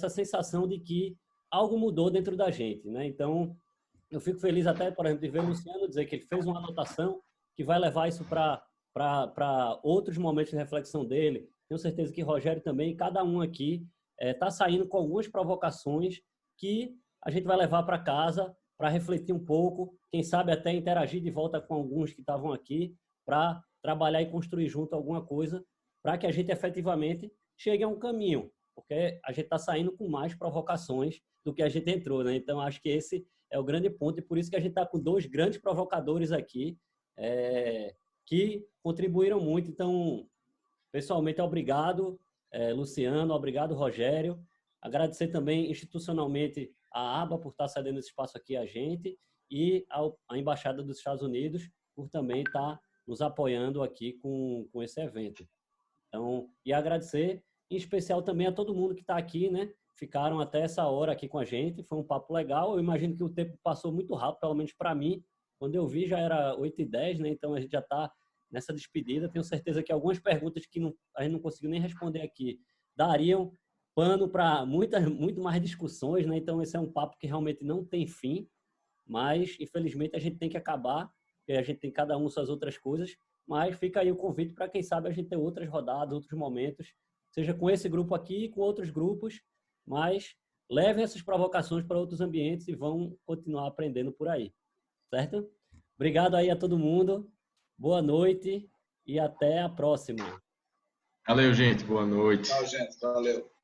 sensação de que algo mudou dentro da gente, né? Então, eu fico feliz até, por exemplo, de ver o Luciano dizer que ele fez uma anotação que vai levar isso para outros momentos de reflexão dele. Tenho certeza que Rogério também, cada um aqui está saindo com algumas provocações que a gente vai levar para casa para refletir um pouco, quem sabe até interagir de volta com alguns que estavam aqui para trabalhar e construir junto alguma coisa para que a gente efetivamente chegue a um caminho, porque a gente está saindo com mais provocações do que a gente entrou, né? Então, acho que esse é o grande ponto e por isso que a gente está com 2 grandes provocadores aqui que contribuíram muito. Então, pessoalmente, obrigado, Luciano, obrigado, Rogério. Agradecer também institucionalmente a ABA por estar cedendo esse espaço aqui a gente e a Embaixada dos Estados Unidos por também estar nos apoiando aqui com esse evento. Então, e agradecer em especial também a todo mundo que está aqui, né? Ficaram até essa hora aqui com a gente, foi um papo legal. Eu imagino que o tempo passou muito rápido, pelo menos para mim. Quando eu vi já era 8h10, né? Então a gente já está nessa despedida. Tenho certeza que algumas perguntas que a gente não conseguiu nem responder aqui dariam pano para muito mais discussões, né? Então esse é um papo que realmente não tem fim, mas infelizmente a gente tem que acabar, porque a gente tem cada um suas outras coisas, mas fica aí o convite para quem sabe a gente ter outras rodadas, outros momentos, seja com esse grupo aqui, com outros grupos, mas levem essas provocações para outros ambientes e vão continuar aprendendo por aí, certo? Obrigado aí a todo mundo, boa noite e até a próxima. Valeu, gente, boa noite. Tchau, gente, valeu.